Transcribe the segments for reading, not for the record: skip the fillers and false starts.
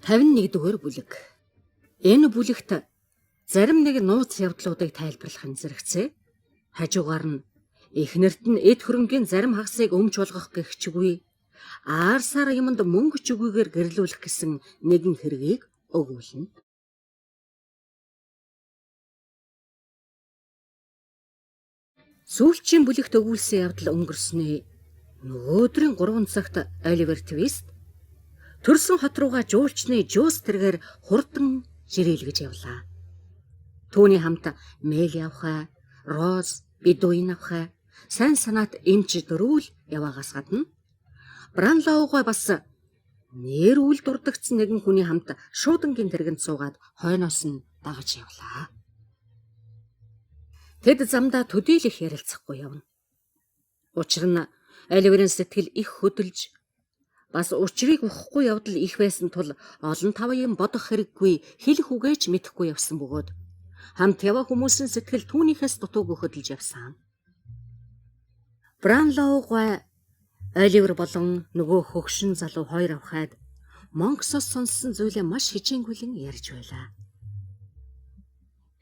51-р бүлэг. Энэ бүлэгт зарим нэг нууц явдлуудыг тайлбарлахын зэрэгцээ. Хажуугаар нь эхнэрт нь эд хөрөнгийн зарим хагасыг өмч болгох гэх чигүй, аар сар юмд мөнгө чигүйгээр гэрлүүлэх гэсэн нэгэн хэргийг өгүүлнэ. Сүүлчийн бүлэгт өгүүлсэн явдал өнгөрснөө нөгөөдрийн 3 цагт Оливер Твист төрсөн хот руугаа жуулчны Жуустергээр хурдан жирээлгэж явлаа. Түүний хамт Мэл явхаа, Роз, Бидуин авхаа, сайн санаат эмч дөрвөл яваагаас гадна Бранлоугаа бас нэр үл дурдагцсан нэгэн хүний хамт шуудангийн тэргэнд суугаад хойноос нь дагаж явлаа. Тэд замдаа төдийлөх ярилцахгүй явна. Учир нь Оливерийн сэтгэл их хөдөлж, бас учрыг ухахгүй явдал их байсан тул олон тавын бодох хэрэггүй, хэлэх үгээч мэдэхгүй явсан бөгөөд хамт яваа хүмүүсийн сэтгэл түүнийхээс дутуугүй хөдөлж явсан. Бранлоугаа Оливер болон нөгөө хөгшин залуу хоёр авхаад Монксоос сонссон зүйлээ маш хичээнгүйлэн ярьж байлаа.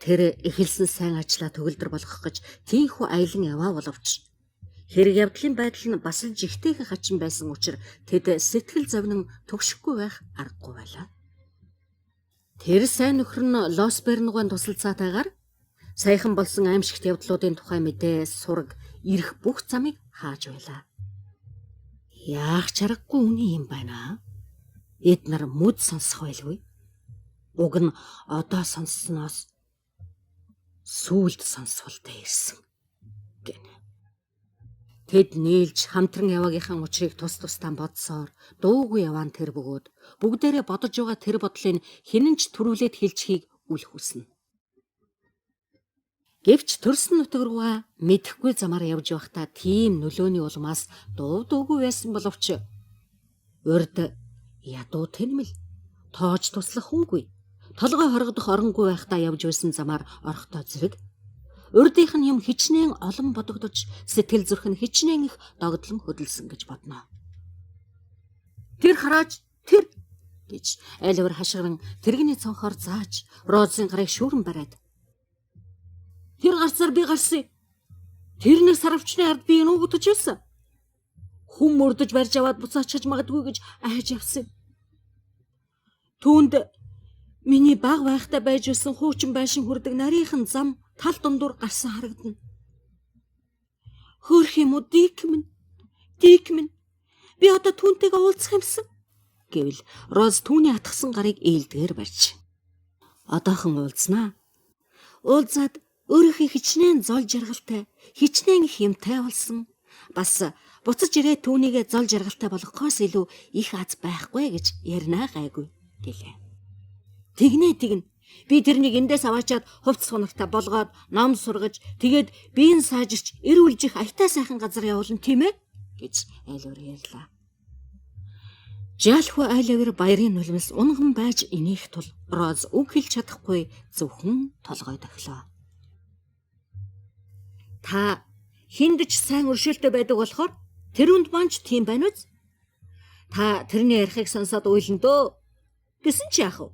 Тэр эхэлсэн сайн ажлаа төгөлдөр болгох гэж тийхүү аялан яваа боловч хэрэг явдлын байдал нь бас л жигтэйхэн хачин байсан учраас тэд сэтгэл зовнин төгшөхгүй байх аргагүй байлаа. Тэр сайн нөхөр нь Лос Бернугаан тусалцаатайгаар саяхан болсон аимшигт явдлуудын тухай мэдээ сураг ирэх бүх замыг хааж байлаа. Яах чаргагүй үний юм байна. Эд нар мүд сонсох байлгүй. Уг нь одоо сонссноос сүүлд сонсволтой ирсэн гэнэ. Тэд нийлж хамтран яваагийнхаа учрыг тус тусдаа бодсоор дуугүй яваан тэр бөгөөд бүгдээрээ бодож байгаа тэр бодлыг хинэнч төрүүлээд хэлчихийг үл хүснэ. Гэвч төрсөн нутаг руугаа мэдэхгүй замаар явж байхдаа тийм нөлөөний улмаас дуугүй байсан боловч урд ядуу тэнмэл тоож туслах хүнгүй, толгой хоргодох оронгүй байхдаа явж байсан замаар орохдоо зэрэг урдийнх нь юм хичнээн олон бодогдож сэтгэл зүрх нь хичнээн их догдлон хөдөлсөн гэж бодно. Тэр харааж тэр гэж Оливер хашгиран тэрэгний цонхоор зааж Розын гарыг шүүрэн бариад тэр гарцаар би гарсан. Тэрний сарвчны ард би нуугдаж байсан. Хүм мөрдөж барьж аваад буцаач чаж магадгүй гэж айж явсан. Түүнд миний баг байхдаа байж байсан хуучин байшин хүрдэг нарийнхан зам тал дундуур гарсан харагдана. Хөөх юм уу Дикмэн? Би одоо түүнтэйгээ уулзах юмсан гэвэл Роз түүний атгсан гарыг ээлдгээр барьж. Одоохон уулзнаа. Уулзаад өөрийнхөө хичнээн зол жаргалтай, хичнээн их юмтай болсон. Бас буцаж ирээд түүнийгээ зол жаргалтай болгохоос илүү их аз байхгүй гэж ярина гайгүй гэлээ. Тэгнэ. Би тэрнийг эндээс аваачаад хувцас хоногтой болгоод ном сургаж, тэгээд биеийн саажирч эр үлжих аятаа сайхан газар явуулна тийм ээ гэж Оливер ярьлаа. Жаалхуу Оливер баярын нулимс унган байж инех тул Роз үг хэлж чадахгүй зөвхөн толгой дохлоо. Та хиндэж сайн өршөөлтөй байдаг болохоор тэрүнд манч тийм байна үз? Та тэрний ярихыг сонсоод уйлна дөө. Гэсэн чи яах вэ?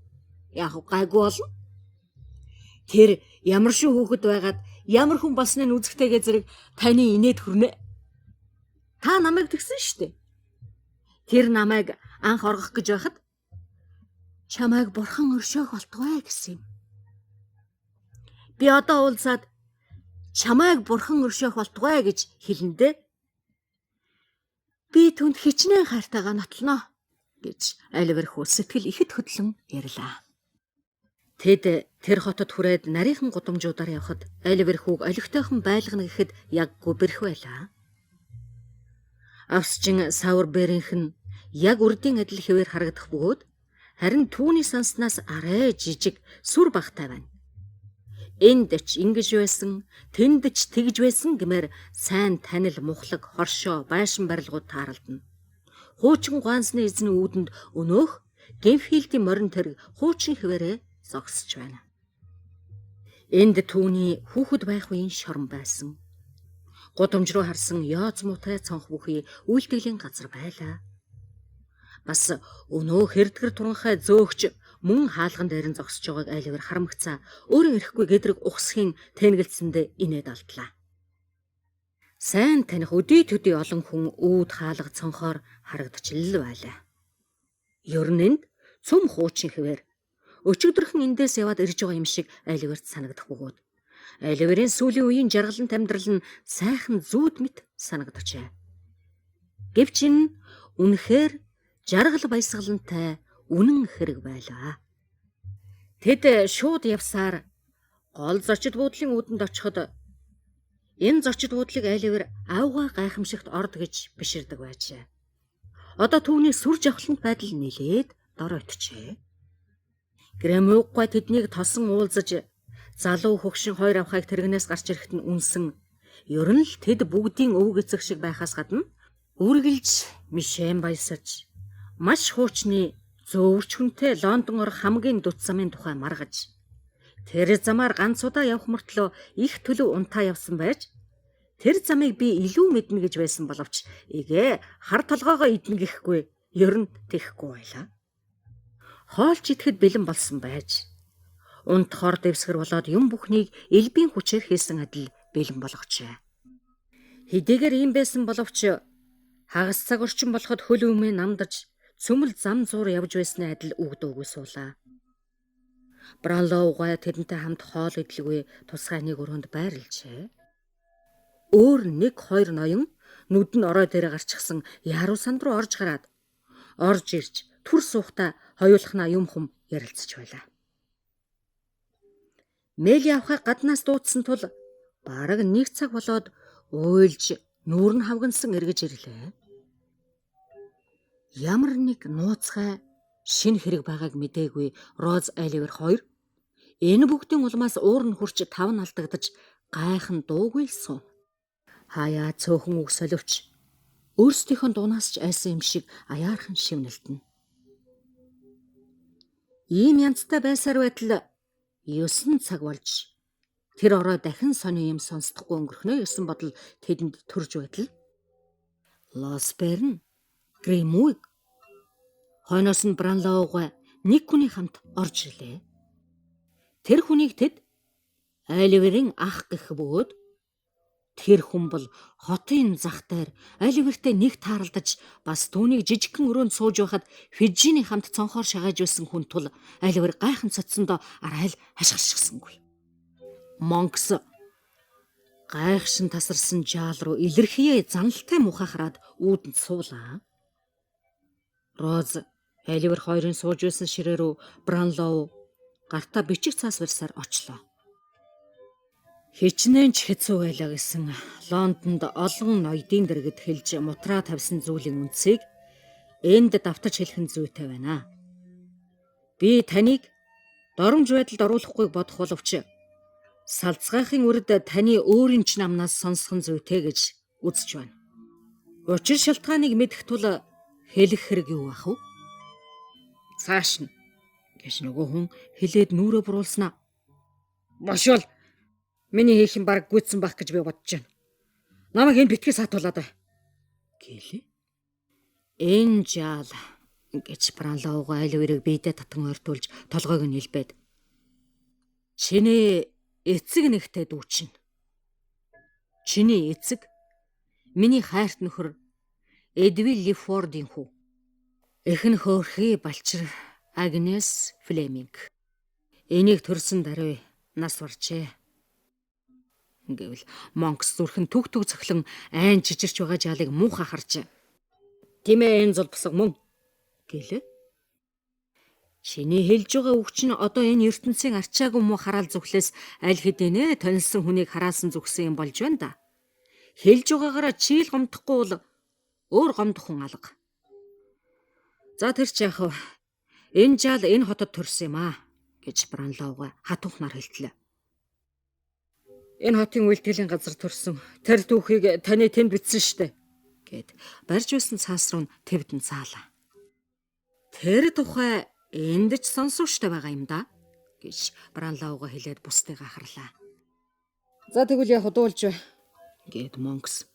Гайгүй болно. Тэр ямар шүү хүүхэд байгаад ямар хүн болсныг үзэхтэйгээ зэрэг таны инээд хүрнэ. Та намайг тэгсэн штэ. Тэр намайг анх оргох гэж байхад чамайг бурхан өршөөх болтугай гэсэн юм. Би одоо уулзаад чамайг бурхан өршөөх болтугай гэж хэлэндээ би түнд хичнээн хайртайгаа нотлоно гэж Оливер хүү сэтгэл ихэд хөдлөн ярьлаа. Тэд тэр хотод хүрээд нарийнхан гудамжуудаар явхад Оливер хүүг олигтойхон байлгана гэхэд яггүй бэрх байлаа. Авсчин Саурберийнх нь яг үрдийн адил хэвээр харагдах бөгөөд харин түүний санснаас арай жижиг сүр багтай байна. Энд ч ингэж байсан, тэнд ч тэгж байсан гэмээр сайн танил мухлаг хоршоо байшин барилгууд тааралдана. Хуучин гуансны эзний үүдэнд өнөөх Генфилдийн морин тэрэг хуучин хэвээрээ зогсож байна. Энд түүний хүүхэд байх үеийн шорон байсан. Гудамж руу харсан яоц муутай цонх бүхий үйлдэлийн газар байлаа. Бас өнөө хэрдгэр туранхай зөөгч мөн хаалган дээр нь зогсож байгааг айлвар харамгцаа өөрөө ирэхгүй гэдрэг ухсхийн тэнэгэлцэндээ инээд алдлаа. Сайн таних өдий төдий олон хүн үүд хаалга цонхоор харагдаж л байлаа. Ер нь энд цөм хуучин хэвээр өчигдөрхөн эндээс яваад ирж байгаа юм шиг айлварт санагдах бөгөөд айлварын сүүлийн үеийн жаргалант амьдрал нь сайхан зүүд мэт санагджээ. Гэвч энэ үнэхээр жаргал баясгалантай үнэн хэрэг байлаа. Тэд шууд явсаар гол зочид буудлын үүдэнд очиход энэ зочид буудлыг айлвар авгаа гайхамшигт орд гэж биширдэг байжээ. Одоо түүний сүр жавхлант байдал нэлээд дор өтчээ. Грэмүггүй тэднийг тосон уулзаж залуу хөгшин хоёр авхайг тэрэгнээс гарч ирэхэд нь үнсэн. Ер нь л тэд бүгдийн өвөг эцэг шиг байхаас гадна үргэлж мишэн баясаж маш хуучны зөөвч хүнтэй Лондон орох хамгийн дүт замын тухай маргаж тэр замаар ганц удаа явах мөртлөө их төлөв унтаа явсан байж тэр замыг би илүү мэднэ гэж байсан боловч эгээ хар толгоогоо идэн гэхгүй ер нь тэхгүй байлаа. Хоолч идэхэд бэлэн болсон байж унтахоор дэвсгэр болоод юм бүхнийг элбийн хүчээр хийсэн адил бэлэн болгочээ. Хэдийгээр ийм байсан боловч хагас цаг орчин болоход хөл өмөө намдаж цөмөл зам зуур явж байсны адил үгдөөгүй суулаа. Бранлоугаа тэдэнтэй хамт хоол идэлгүй тусгай нэг өрөөнд байрлажээ. Өөр нэг хоёр ноён нүд нь орой дээр гарчихсан яруу санд руу орж гараад орж ирж түр суухта хоёулахна юм хум ярилцж байлаа. Мэли авахыг гаднаас дуудсан тул бараг нэг цаг болоод уйлж нүүр нь хавгансан эргэж ирлээ. Ямар нэг нууцгай шинэ хэрэг байгааг мэдээгүй Роз Айлвер хоёр энэ бүгдийн улмаас уур нь хурч тав нь алдагдаж гайхан дуугүй л суув. Хаяа цөөхөн үг соливч өөрсдийнхөө дуунаас ч айсан юм шиг аяархан шивнэлтэн. Ийм янзтай байсаар байтал 9 цаг болж тэр орой дахин сони юм сонсдохгүй өнгөрхнөө гэсэн бодол тэдэнд төрж байтал Лосберн Грэмүг хойноос нь Бранлоугаа нэг хүний хамт орж ирлээ. Тэр хүнийг тэд Айлверийн ах гэх бөгөөд тэр хүн бол хотын зах дээр Айлвертэй нэг тааралдаж бас түүнийг жижигхэн өрөөнд сууж байхад Фижиний хамт цонхоор шагааж байсан хүн тул Айлвер гайхан цоцсондоо арайл хашгирчихсангүй. Монкс гайхшин тасарсан жаал руу илэрхиээ заналтай мухахраад үүдэнд суулаа. Роз Айлвер хоёрын сууж байсан ширээ рүү Бранлоу гартаа бичих цаас барьсаар очлоо. Хичнээн ч хэцүү байлаа гэсэн Лондонд олон ноёдын дэргэд хэлж мутраа тавьсан зүйлийн үндсийг энд давтаж хэлэх нь зүйтэй байна. Би таныг доромж байдалд оруулахгүй бодох боловч салцгаахын үрд таны өөрийн ч намнаас сонсох нь зүйтэй гэж үзэж байна. Учир шалтгааныг мэдэх тул хэлэх хэрэг юу ах вэ? Цааш нь гэж нөгөө хүн хэлээд нүрээ буруулснаа. Бошвол миний хийх юм баг гүйцсэн байх гэж би бодож байна. Намайг энэ битгий саатуулаад бай. Гэлээ. Энэ жаал гэж Бранлоугаа Айлверийг биедээ татан ойртуулж толгойг нь нэлбээд. Чиний эцэг нэгтэй дүүчин. Чиний эцэг миний хайрт нөхөр Эдвил Лифордийн хүү. Эхэн хөөрхий балчир Агнес Флеминг. Энийг төрсөн даруй нас баржээ. Гэвэл Монкс зүрхэн түг цохлон айн чичирч байгаа жаалыг муухай харж. Тимээ энэ зул босго мөн гэлээ. Чиний хэлж байгаа үгч нь одоо энэ ертөнцийн арчаагүй муу хараал зүхлээс аль хэдийнэ тонилсон хүнийг хараасан зүгсэн юм болж байна да. Хэлж байгаагаараа чийл гомдохгүй бол өөр гомдох хүн алга. За тэр ч яах вэ? Энэ жаал энэ хотод төрсөн юм аа гэж Бранлоугаа хатуухнаар хэлтлээ. Энэ хотын үйлдэлийн газар төрсөн. Тэр түүхийг таны тэнд бичсэн штэ гэд барьж байсан цаас руу твдэн цаалаа. Тэр тухай энд ч сонсогчтой байгаа юм да гэж Бранлоугаа хэлээд бусдыгаа харлаа. За тэгвэл яг дуулж бай гэд Монкс.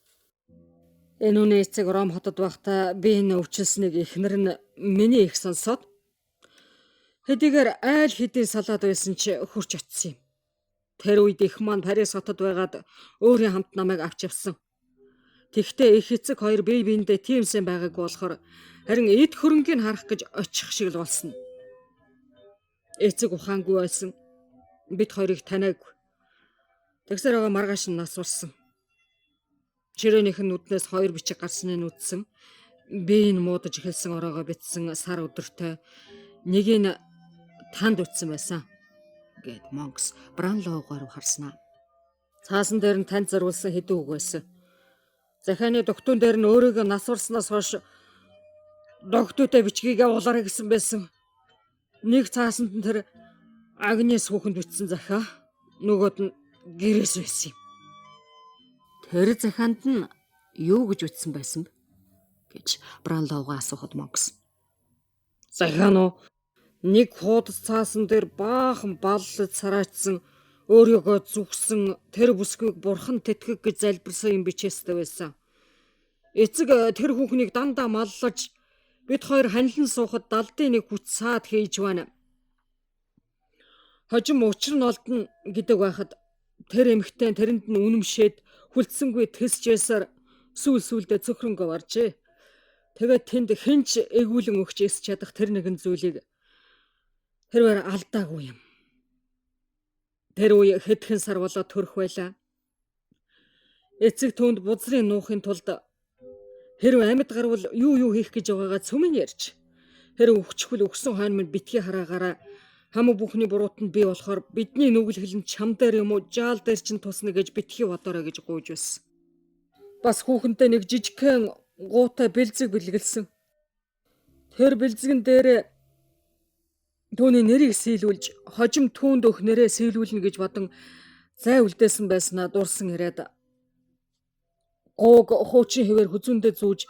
Энэ үнэ эцэг Ром хотод байхдаа би энэ өвчлснийг эхнэр нь Миний их сонсоод хэдийгээр айл хэдийн салаад байсан ч хурч очсон юм. Тэр үед их маань Парис хотод байгаад өөрийн хамт намайг авч явсан. Тэгтээ их эцэг хоёр бие биендээ тийм сайн байгаагүй болохоор харин эд хөрөнгийг харах гэж очих шиг л болсон. Эцэг ухаангүй байсан. Бид хоёрыг таниагүй. Тэгсээр байгаа маргааш нь нас болсон. Жирээнийх нь нүднээс хоёр бичиг гарсныг нүдсэн. Би энэ муудаж эхэлсэн ороогоо битсэн сар өдөртөө нэгийг танд үтсэн байсан гэд Монкс Бранлоугаар харснаа. Цаасан дээр нь танд зориулсан хэдэн үг байсан. Захааны дугтуун дээр нь өөрийгөө нас барснаас хойш дугтуутай бичгийг явуулаарай гэсэн байсан. Нэг цаасанд нь тэр Агнес хүүхэнд бичсэн захаа, нөгөөд нь гэрээс байсан юм. Тэр захаанд нь юу гэж үтсэн байсан бэ гэж Бранлоугаа асуухад Монкс. Захаано нэг хуудас цаасан дээр баахан баллад сараачсан өөрийгөө зүгсэн тэр бүсгүйг бурхан тэтгэх гэж залбирсан юм бичээстэй байсан. Эцэг тэр хүүхнийг дандаа маллаж бид хоёр ханилан суухад далдын нэг хүч саад хийж байна. Хожим учир нь олдно гэдэг байхад тэр эмэгтэй тэрэнд нь үнэмшээд хүлцсэнгүй тэсжээсээр сүүлдээ цөхрөнгөө баржээ. Тэгээд тэнд хинч эгүүлэн өгч эс чадах тэр нэгэн зүйлийг тэрээр алдаагүй юм. Тэр үе хэдхэн сар болоод төрөх байлаа. Эцэг түүнд бузрын нуухын тулд хэрв амьд гарвал юу хийх гэж байгаагаа цөмөн ярьж. Хэрв өгчхөл өгсөн хойно минь битгий хараагаараа хамаг бүхний буруутанд би болохоор бидний нүгэлхэл нь чам дээр юм уу жаал дээр чинь тусна гэж битгий бодоорой гэж гуйж байсан. Бас хүүхэнтэй нэг жижигхэн гуутай бэлзэг бэлгэлсэн. Тэр бэлзэгэн дээр түүний нэрийг сийлүүлж хожим түүнд өх нэрээ сийлүүлнэ гэж бодон зай үлдээсэн байснаа дурсан ирээд гууг хуучин хэвээр хүзүүндээ зүүж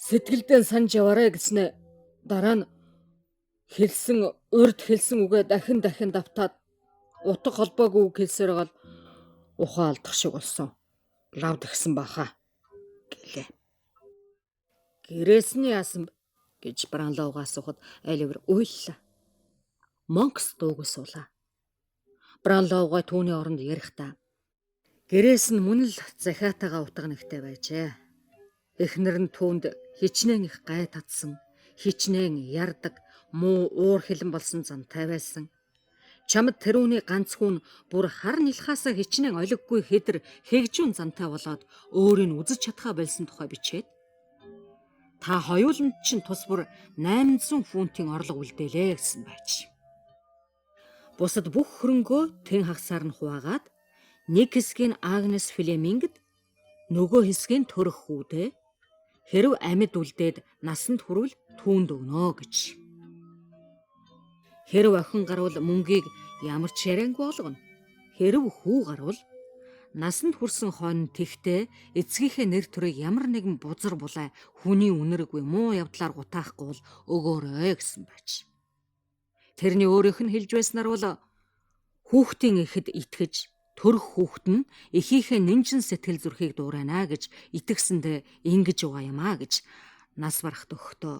сэтгэлдээ санаж яваарэ гэснэ. Дараа нь урд хэлсэн үгээ дахин давтаад утга холбоогүй үг хэлсээр гал ухаан алдах шиг болсон. Лавд гисэн баха гэлээ. Гэрээс нь яасан гэж Бранлоугаа асуухад Оливер уйллаа. Монкс дуугүй суулаа. Бранлоугаа түүний оронд ярихдаа гэрээс нь мөн л захиатаага утга нэгтэй байжээ. Эхнэр нь түүнд хичнээн их гай татсан, хичнээн ярдаг, муу уур хилэн болсон зантай байсан. Чамд тэрүүний ганц хүн бүр хар нилхаасаа хичнээн олиггүй хэдэр хэгжүүн зантай болоод өөрийг үзэж чадхаа болсон тухай бичээд та хоёуланд чинь тус бүр 800 фунтын орлого үлдээлээ гэсэн байж. Бусад бүх хөрөнгөө тэн хагасаар нь хуваагаад нэг хэсгийг Агнес Флемингд, нөгөө хэсгийг төрөх хүүдээ хэрв амьд үлдээд насанд хүрвэл түүнд өгнө гэж. Хэрв охин гарвал мөнгийг ямар ч яриангүй олгоно. Хэрв хүү гарвал насанд хүрсэн хойно тэгтээ эцгийнхээ нэр төрийг ямар нэгэн бузар булаа хүний үнэргүй муу явдлаар гутаахгүй бол өгөөрэй гэсэн байж. Тэрний өөрийнх нь хэлж байснаар бол хүүхдийн ихэд итгэж төрөх хүүхэд нь эхийнхээ нэнжин сэтгэл зүрхийг дуурайна гэж итгэсэндээ ингэж угаа юмаа гэж нас барахт өгөхдөө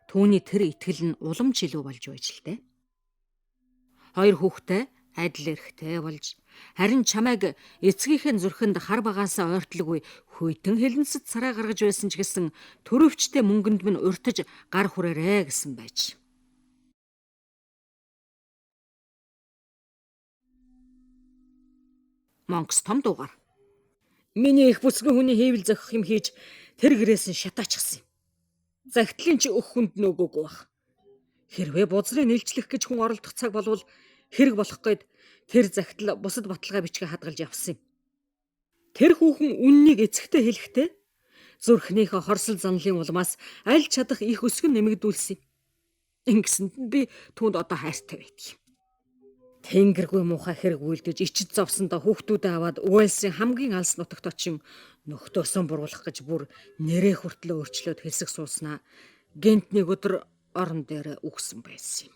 түүний тэр итгэл нь уламж илүү болж байж л дээ. Хоёр хүүхдээ адил эрхтэй болж харин чамайг эцгийнхээ зүрхэнд хар багаасаа ойртлоггүй хүйтэн хэлэнцэд царай гаргаж байсан ч гэсэн төрөвчтэй мөнгөнд минь уртаж гар хүрээрээ гэсэн байж. Монкс том дуугаар. Миний их бүсгэн хүний хийвэл зохих юм хийж тэр гэрээс нь шатаачихсан юм. Загтлын ч өх хүнд нөгөөгүй бах. Хэрвээ бузрыг нэлжлэх гэж хүн оролдох цаг болвол хэрэг болох гээд тэр загтал бусад баталгаа бичгээ хадгалж явсан юм. Тэр хүүхэн үннийг эцэгтэй хэлэхдээ зүрхнийхээ хорсол занлын улмаас аль чадах их өсгөн нэмэгдүүлсэн юм. Ингэсэнд нь би түүнд одоо хайртай байдаг юм. Тэнгэргүй муухай хэрэг үйлдэж ичид зовсондоо хүүхдүүдээ аваад Уэльсийн хамгийн алс нутагт очин нөхдөөсөн буруулах гэж бүр нэрээ хүртлээ өөрчлөөд хэлсэх сууснаа гэнт нэг өдөр орон дээр үгсэн байсан юм.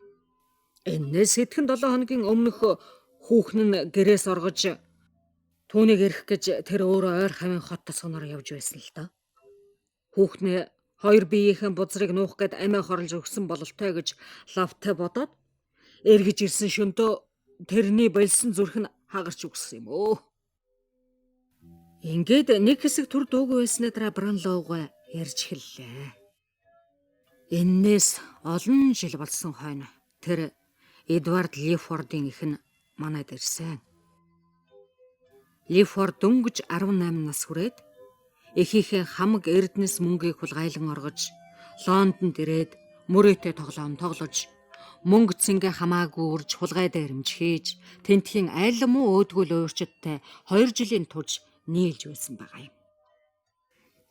Энээс хэдхэн 7 хоногийн өмнөх хүүхэн нь гэрээс оргож түүнийг эрх гэж тэр өөрөө ойр хавийн хот тосгоноор явж байсан л доо. Хүүхнээ Хоёр биеийнхэн бузрыг нуух гээд амиа хорлож өгсөн бололтой гэж лавтай бодоод эргэж ирсэн шөндөө тэрний болсон зүрх нь хагарч үгссэн юм өө. Ингээд нэг хэсэг түр дуугүй байсны дараа Бранлоугаа ярьж эхэллээ. Эннээс олон жил болсон хойно тэр Эдвард Лифордын эхэн манайд ирсэн. Лифорд дөнгөж 18 нас хүрээд эхийнхээ хамаг эрдэнэс мөнгийг хулгайлан оргож, Лондонд ирээд мөрөөтэй тоглоом тоглож, мөнгө цэнгэ хамаагүй урж хулгай дээрэмж хийж, тентхийн аль муу өөдгөл уурчдтай 2 жилийн турш нийлж байсан байгаа юм.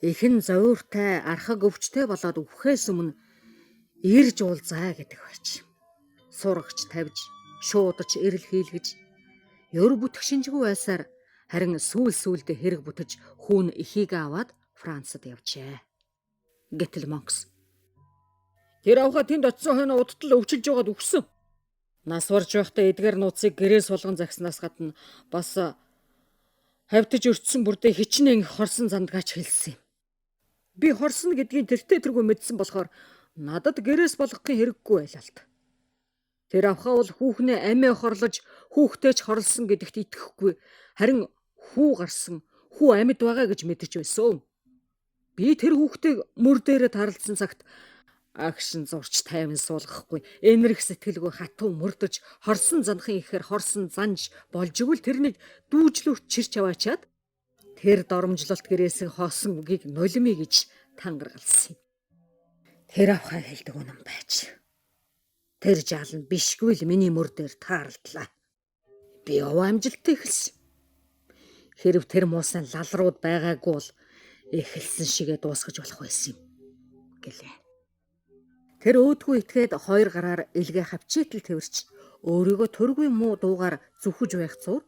Эхэн зовиортай архаг өвчтэй болоод өвхөөс өмнө ирж уулзаа гэдэг байж. Сурагч тавьж, шуудаж эрэл хийлгэж, ёр бүтэх шинжгүй байсаар харин сүүлдээ хэрэг бүтэж хүүн эхийг аваад Францад явжээ. Гэтэл Монкс тэр авха тэнд очисон хойно удтал өвчилж байгаад өгсөн. Нас барж байхдаа эдгээр нууцыг гэрээс сулган загснаас гадна бас хавтаж өртсөн бүрдээ хичнээн хорсон зандгаач хэлсэн юм. Би хорсон гэдгийг тэртээ тэргүй мэдсэн болохоор надад гэрээс болгохын хэрэггүй байлаа л та. Тэр авха бол хүүхнээ амиа хорлож хүүхтэй ч хорлсон гэдэгт итгэхгүй, харин хүү гарсан, хүү амьд байгаа гэж мэдэж байсан. Би тэр хүүхдийг мөр дээрээ тарлсан цагт агшин зурч тайван суулгахгүй, энэрх сэтгэлгүй хатуу мөрдөж, хорсон занхын ихээр хорсон занж болж игэл тэрнийг дүүжлүүрт чирч аваачаад тэр доромжлолт гэрээсээ хоосон үгийг нулимий гэж тангаргалсан юм. Тэр авхаа хэлдэг үнэн байж. Тэр жаал нь бишгүй л миний мөр дээр тааралдлаа. Би овоо амжилттай эхэлсэн. Хэрв тэр муусан лалрууд байгаагүй бол эхэлсэн шигээ дуусгаж болох байсан юм гэлээ. Тэр өөдгөө итгээд 2 гараар илгээ хавчийтал тэрч өөрийгөө төргүй муу дуугаар зүхэж байх зур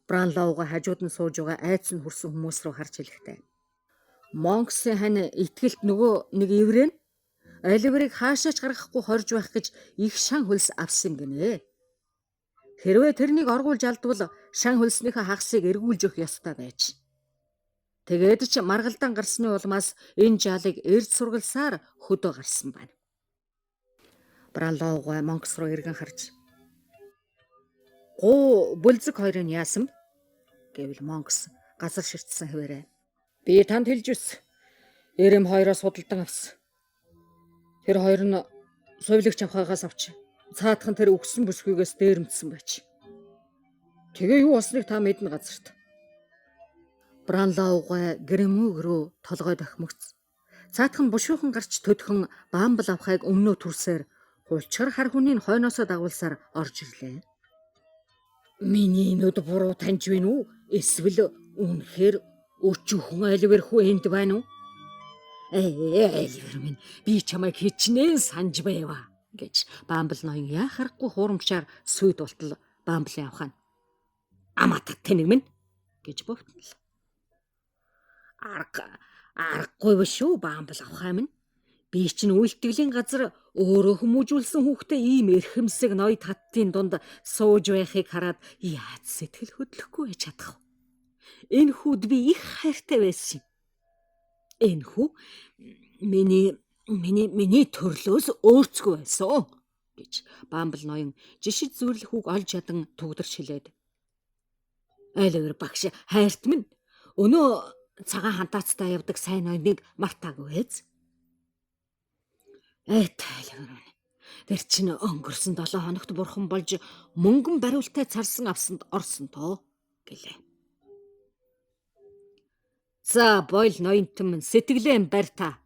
Бранлоуга хажууд нь сууж байгаа айц нь хүрсэн хүмүүс рүү харж хэлэхтэй. Монксын хань итгэлт нөгөө нэг эврэн Оливерыг хаашаач гаргахгүй хорж байх гэж их шан хөлс авсан гинэ. Хэрвээ тэрнийг оргуулж алдвал шан хөлснийхээ хагасыг эргүүлж өгөх ёстой байж. Тэгээд ч маргалдаан гарсны улмаас энэ жаалыг эрд сургалсаар хөдөө гарсан байна. Бранлоуга Монкс руу эргэн харж "Гуу бүлзэг хоёрын яасан?" гэвэл Монкс газар ширтсэн хэвээрээ. "Би танд хэлж өс. Эрэм хоёроос худалдан авсан. Тэр хоёр нь сувилагч авхаагаас авч цаадхан тэр өгсөн бүсгүйгээс дээрэмдсэн байж. Тэгээ юу болсныг та мэднэ газарт." Бранлоуга гэрэмүүг рүү толгой дохимогц. Цаадхан бушуухан гарч төдхөн бамбал авхайг өмнөө түрсээр хулчгар хар хүнийг хойноосоо дагуулсаар орж ирлээ. "Миний нүд буруу таньж байна уу? Эсвэл үнэхээр өчүүхэн Оливер хүү энд байна уу?" "Оливер минь, би чамайг хичнээн санаж байваа" гэж бамбал ноён яхахгүй хуурамчаар сүйд болтол бамблын авхаа. "Аматад тэнэг минь" гэж бовтнол. Аргагүй биш үү бамбал авхаа минь. Би чинь үйлтгэлийн газар өөрөө хүмүүжүүлсэн хүүхдээ ийм эрхэмсэг ноёд хаттын дунд сууж байхыг хараад яаж сэтгэл хөдлөхгүй байж чадах вэ? Энэ хүүд би их хайртай байсан юм. Энэ хүү миний төрлөөс өөрцгөө байсан гэж бамбал ноён жишид зүрлэх үг олж ядан түгдэрч хэлээд. "Оливер багш хайрт минь, өнөө цагаан хантаацтай явдаг сайн ноёныг мартаагүй ээ." "Оливер минь, тэр чинь өнгөрсөн 7 хоногт бурхан болж мөнгөн бариултай царсан авсанд орсон тоо" гэлээ. "За бойл ноёнтон минь сэтгэлээ барь та"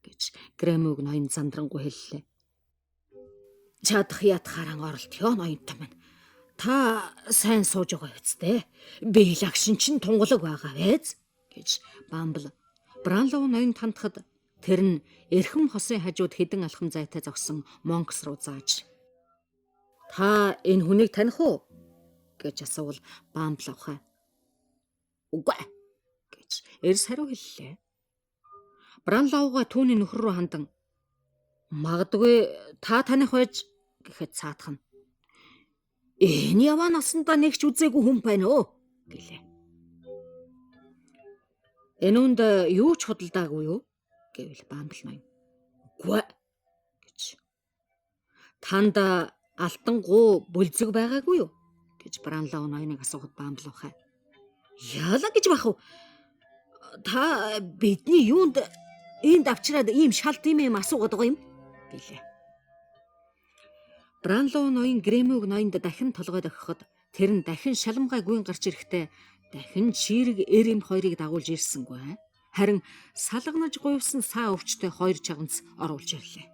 гэж грэмүүг ноён зандрангуй хэллээ. "Чадах ятхааран оролтё ноёнтон минь. Та сайн сууж байгаа үсттэй. Би лагшин чинь тунгалаг байгаа байз" гэж бамбал Бранлоу ноёнд хандхад тэр нь эрхэм хосын хажууд хідэн алхам зайтай зогсон Монкс руу зааж "Та энэ хүнийг таних уу?" гэж асуувал бамбал авхаа "Үгүй" гэж эрс хариу хэллээ. Бранлоуга түүний нөхөр рүү хандан "Магадгүй та таних байж" гэхэд цаадах нь "Энэ яваа насандаа нэгч үзээгүй хүн байна оо" гэлээ. "Энэ үнд юу ч худалдаагүй юу?" гэвэл Бамбл ноён. Үгүй гэж. Танд алтан гуу бүлзэг байгаагүй юу гэж Бранлоу ноёныг асуухад Бамбл ухаа. Яалаа гэж бах уу? Та бидний юунд энд авчираад ийм шалт юм асуугаад байгаа юм гэлээ. Бранлоу ноён Грэмүг ноёнд дахин толгойд өгөхөд тэр нь дахин шалмгай гүйн гарч ирэхдээ дахин чирэг эрэм хоёрыг дагуулж ирсэнгүй. Харин салганаж гуйвсан саа өвчтэй хоёр чаганц оруулж ирлээ.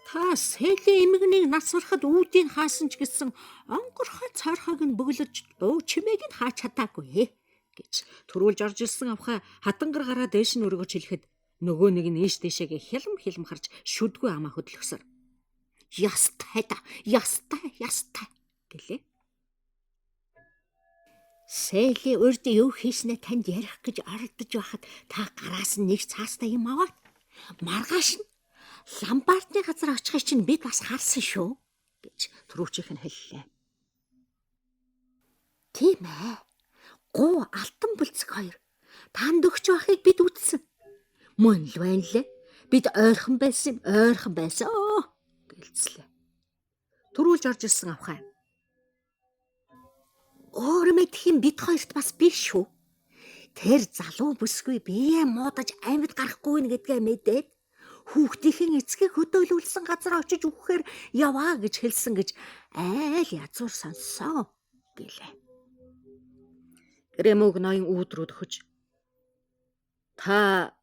Та сэлэн эмгнийг нас барахад үүдийг хаасан ч гэсэн онгорхой цорхойг нь бөглөж дуу чимээг нь хаач чадаагүй гэж төрүүлж орж ирсэн авхаа хатангар гараа дээш нь өргөж хэлэхэд нөгөө нэг нь ийш дэшегээ хялм харж шүдгүй амаа хөдлөсөр. Ястай гэлээ. Сэлийн урд юу хийснэ танд ярих гэж оролдож байхад та гараас нь нэг цаастай юм аваад маргааш нь ламбартны газар очихыг чинь бид бас харсан шүү гэж түрүүчийнх нь хэллээ. Тийм ээ. Гуу алтан бүлцэг хоёр танд өгч байхыг бид үзсэн. Мөн л байна лээ. Бид ойрхон байсан гэлцлээ. Түрүүлж орж ирсэн авхаа. Өөр мэдхийн бид хоёрт бас биш шүү. Тэр залуу бүсгүй бие муудаж амьд гарахгүй нэ гэдгээ мэдээд хүүхдийн эцгийг хөдөөлүүлсэн газар очиж үхэхээр яваа гэж хэлсэн гэж айл язуур сонссон гэлээ. Грэмүг ноён уудрууд өгч та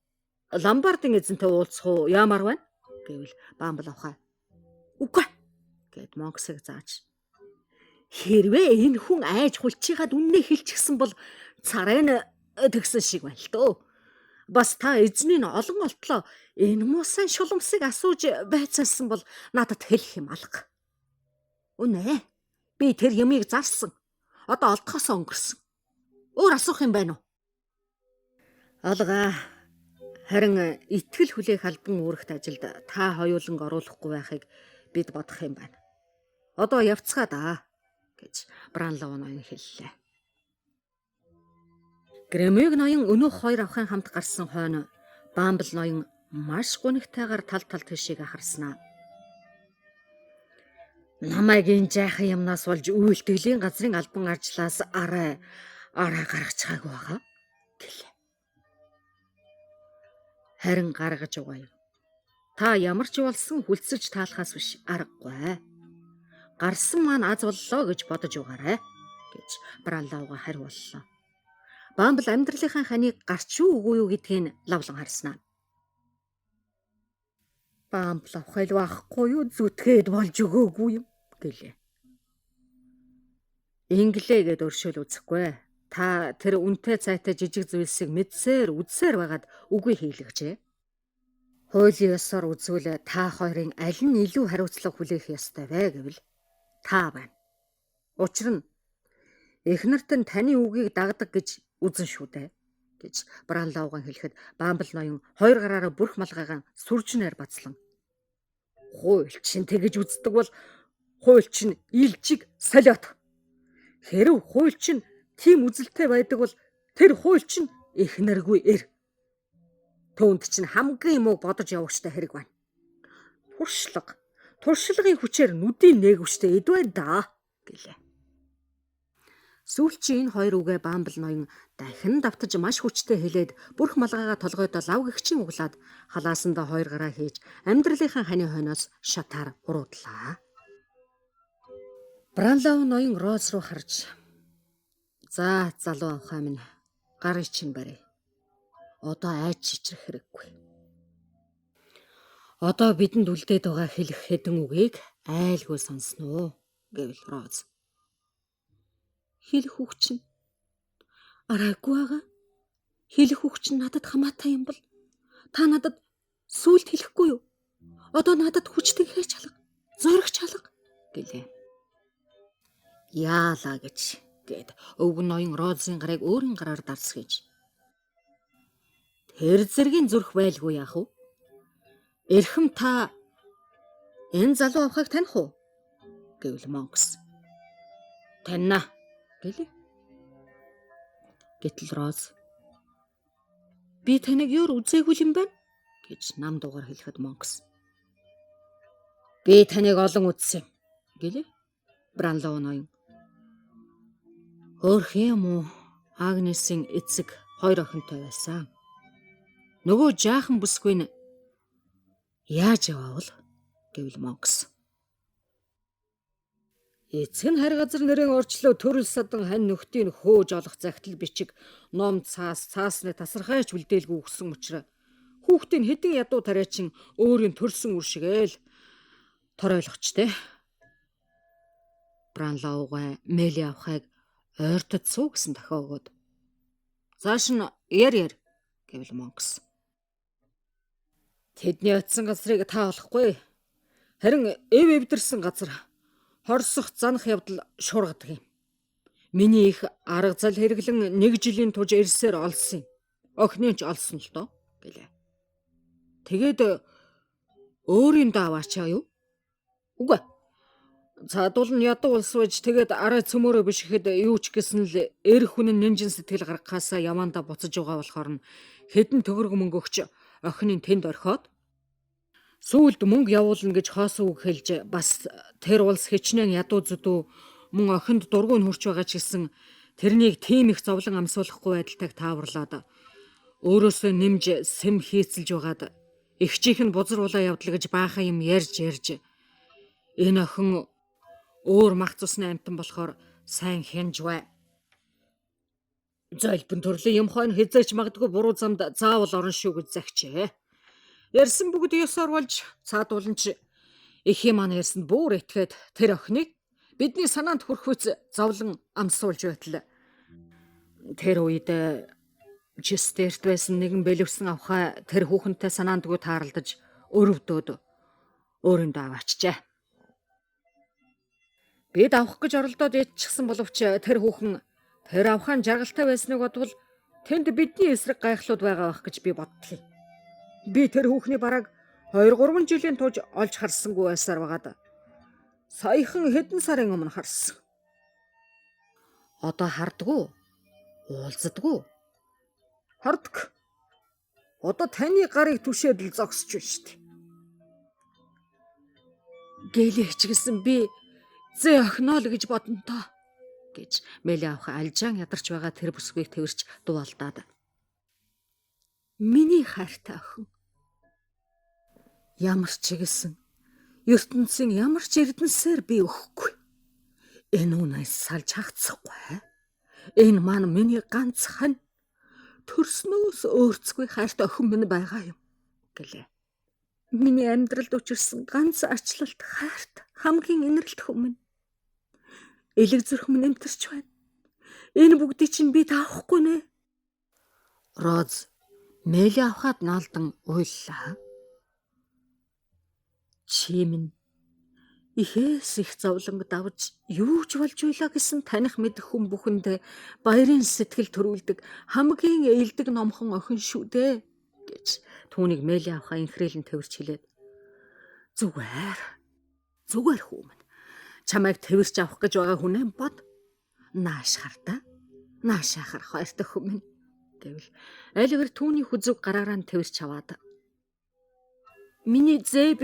ламбардын эзэнтэй уулзах уу яамаар байна гэвэл Бамбл авхаа. Үгүй гэд Монксыг зааж. Хэрвээ энэ хүн айж хулчигаад үннээ хэлчихсэн бол царай нь тэгсэн шиг байна л дөө. Бас та эзний нь олон олтлоо энэ муусан шуламсыг асууж байцаасан бол надад хэлэх юм алга. Үнэ би тэр ямыг зарсан. Одоо олдохоос өнгөрсөн. Өөр асуух юм байна уу? Алга. Харин итгэл хүлээх албан үүрэгт ажилд та хоёуланг оруулахгүй байхыг бид бодох юм байна. Одоо явцгаа да гэж Бранлоу ноён хэллээ. Грэмүг ноён өнөөх хоёр авахын хамт гарсан хойно Бамбл ноён маш гунигтайгаар тал тишийг харснаа. Намайг энэ жаахан юмнаас болж үйлдэлийн газрын албан ажлаас араа гаргаж чаагүй байгаа гэлээ. Харин гаргаж угаая. Та ямар ч болсон хүлцэж таалахаас биш аргагүй. Гарсан маань аз боллоо гэж бодож угаарай гэж Бранлоуга хариуллаа. Бамбл амьдралынхаа ханыг гарч үгүй юу гэдгийг лавлан харснаа. Бамбл авахыг байхгүй юу зүтгээд болж өгөөгүй юм гэлээ. Инглигээд өршөөл үзэхгүй. Та тэр үнтэй цайтай жижиг зүйлсийг мэдсээр үзсээр байгаад үгүй хийлгэжээ. Хуулийн ёсоор үзвэл та хоёрын аль нь илүү хариуцлага хүлээх ёстой вэ гэвэл та байна. Учир нь эхнэрт нь таны үгийг дагдаг гэж үзэн шүү дээ гэж Бранлоуган хэлэхэд Бамбл ноён хоёр гараараа бүрх малгайгаан сүржнээр бацлан. Хууль чинь тэгэж үздэг бол хууль чинь илжиг солиот. Хэрв хууль чинь тийм үзэлтэй байдаг бол тэр хууль чинь эхнэргүй эр. Түүнд чинь хамгийн муу бодож явахтай хэрэг байна. Туршлагын хүчээр нүдийн нээгвчтэй эд байна да гэлээ. Сүүлчийн энэ хоёр үгээ Бамбл ноён дахин давтаж маш хүчтэй хэлээд бүрх малгайгаа толгойдоо лав гихчин углаад халаасандаа хоёр гараа хийж амьдралынхаа ханы хойноос шатаар уруудлаа. Бранлоу ноён Роз руу харж за залуу авхаа минь гарыг чинь барь. Одоо айж чичрэх хэрэггүй. Одоо бидэнд үлдээд байгаа хэлэх хэдэн үгийг айлгүй сонсноо гэвэл Роз. Хэлэх үг чинь арайгүй байгаа. Хэлэх үг чинь надад хамаатай юм бол та надад сүлд хэлэхгүй юу? Одоо надад хүчтэй хийж алга, зоригч алга гэлээ. Яалаа гэж гээд өвгөн ноён Розын гарыг өөрийн гараар дарсгийж. Тэр зэргийн зүрх байлгүй яах вэ? Эрхэм та энэ залуу авахыг таних уу? Гэвэл Монкс. Таньна гэлээ. Гэтэл Роз Би таныг ёр үзээгүй юм байна гэж нам дуугаар хэлэхэд Монкс би таныг олон үзсэн гэлээ. Бранлоу ноён хөөх юм уу? Агнесийн эцэг 2 охинтой байсан. Нөгөө жаахан бүсгүй нь яаж яваавал гэвэл Монкс. Эцэг нь харь газар нэрийн орчлоо төрөл садан хань нөхдийн хөөж олох захидал бичиг ном цаасны тасархайч үлдээлгүй өгсөн учраас хүүхдийн хэдэн ядуу тариачин өөрийн төрсөн үр шигээл торойлогчтэй. Бранлоугаа Мели авахыг ойртод суу гэсэн дахиа өгөөд цааш нь яр гэвэл Монкс. Тэдний очисон газрыг та олохгүй. Харин эвдэрсэн газар хорсох занах явдал шуургадаг юм. Миний их арга зал хэрэглэн 1 жилийн турш ирсээр олсон юм. Охины ч олсон л доо гэлээ. Тэгээд өөрийн дааваачаа юу? Үгүй. Цаадуул нь ядуу улс байж тэгээд арай цөмөрөө биш ихэд юу ч гэсэн л эр хүн нь нэнжин сэтгэл гаргахаасаа явандаа буцаж байгаа болохоор нь хэдэн төгрөг мөнгө өгч охиныг тэнд орхиод сүүлд мөнгө явуулна гэж хоос үг хэлж бас тэр улс хичнээн ядуу зүдүү мөн охинд дургүй нь хүрч байгаа ч гэсэн тэрнийг тийм их зовлон амсуулахгүй байдалтайг тааварлаад өөрөөсөө нэмж сэм хийцэлж байгаад эгчийнх нь бузруулаа явдал гэж баахан юм ярьж энэ охин өөр мах цусны амтан болохоор сайн хянж бай. Зайлбан төрлийн юм хойно хязгаарч магадгүй буруу замд заавал орно шүү гэж загчээ. Ярьсан бүгд ёсоор болж цаадууланч эхийн маань ярьсанд бүр итгээд тэр охиныг бидний санаанд хүрхвэц зовлон амсуулж байтал тэр үед Честерт байсан нэгэн бэлэвсэн авхаа тэр хүүхэнтэй санаандгүй тааралдаж өрөвдөөд өөрөндөө аваачжээ. Бид авах гэж оролдоод ятчихсан боловч тэр хүүхэн тэр авхаан жаргалтай байсныг бодвол тэнд бидний эсрэг гайхлууд байгаа байх гэж би боддлоо. Би тэр хүүхний бараг 2-3 жилийн турш олж харсангүй байсаар байгаад саяхан хэдэн сарын өмнө харсан. Одоо хардгуу, уулздаггүй. Хардг. Одоо таны гарыг түшээд л зогсож байна шүү дээ. Гэлээч гэсэн би зэ охиноо л гэж бодно тоо гэж Мели авах алжаан ядарч байгаа тэр бүсгүйг тэрч дуалдаад. Миний хайртай охин. Ямар ч гэсэн ертөнцийн ямар ч эрдэнсээр би өгөхгүй. Энэ үнээс салж хагцсахгүй. Энэ маань миний ганц хань төрснөөс өөрцгүй хайртай охин минь байгаа юм гэлээ. Миний амьдралд учирсан ганц ачлалт хайрт хамгийн инэрлт хүмүн. Элэг зүрх минь эмтэрч байна. Энэ бүгдийг чинь би таахгүй нэ. Роз Мели авахад наалдан уйллаа. Чи минь ихээс их зовлонг давж юу ч болж уйлаа гэсэн таних мэдэх хүн бүхэнд баярын сэтгэл төрүүлдэг хамгийн ээлдэг номхон охин шүү дээ гэж түүнийг Мели авахаа инхрээлэн тэрч хэлээд зүгээр хүүмэн чамайг тэрч авах гэж байгаа хүнээ бод нааш хартаа наашаа харах хайртай хүмүн гэвэл айлгэр түүний хүзэг гараараа нь тэрч аваад миний зээ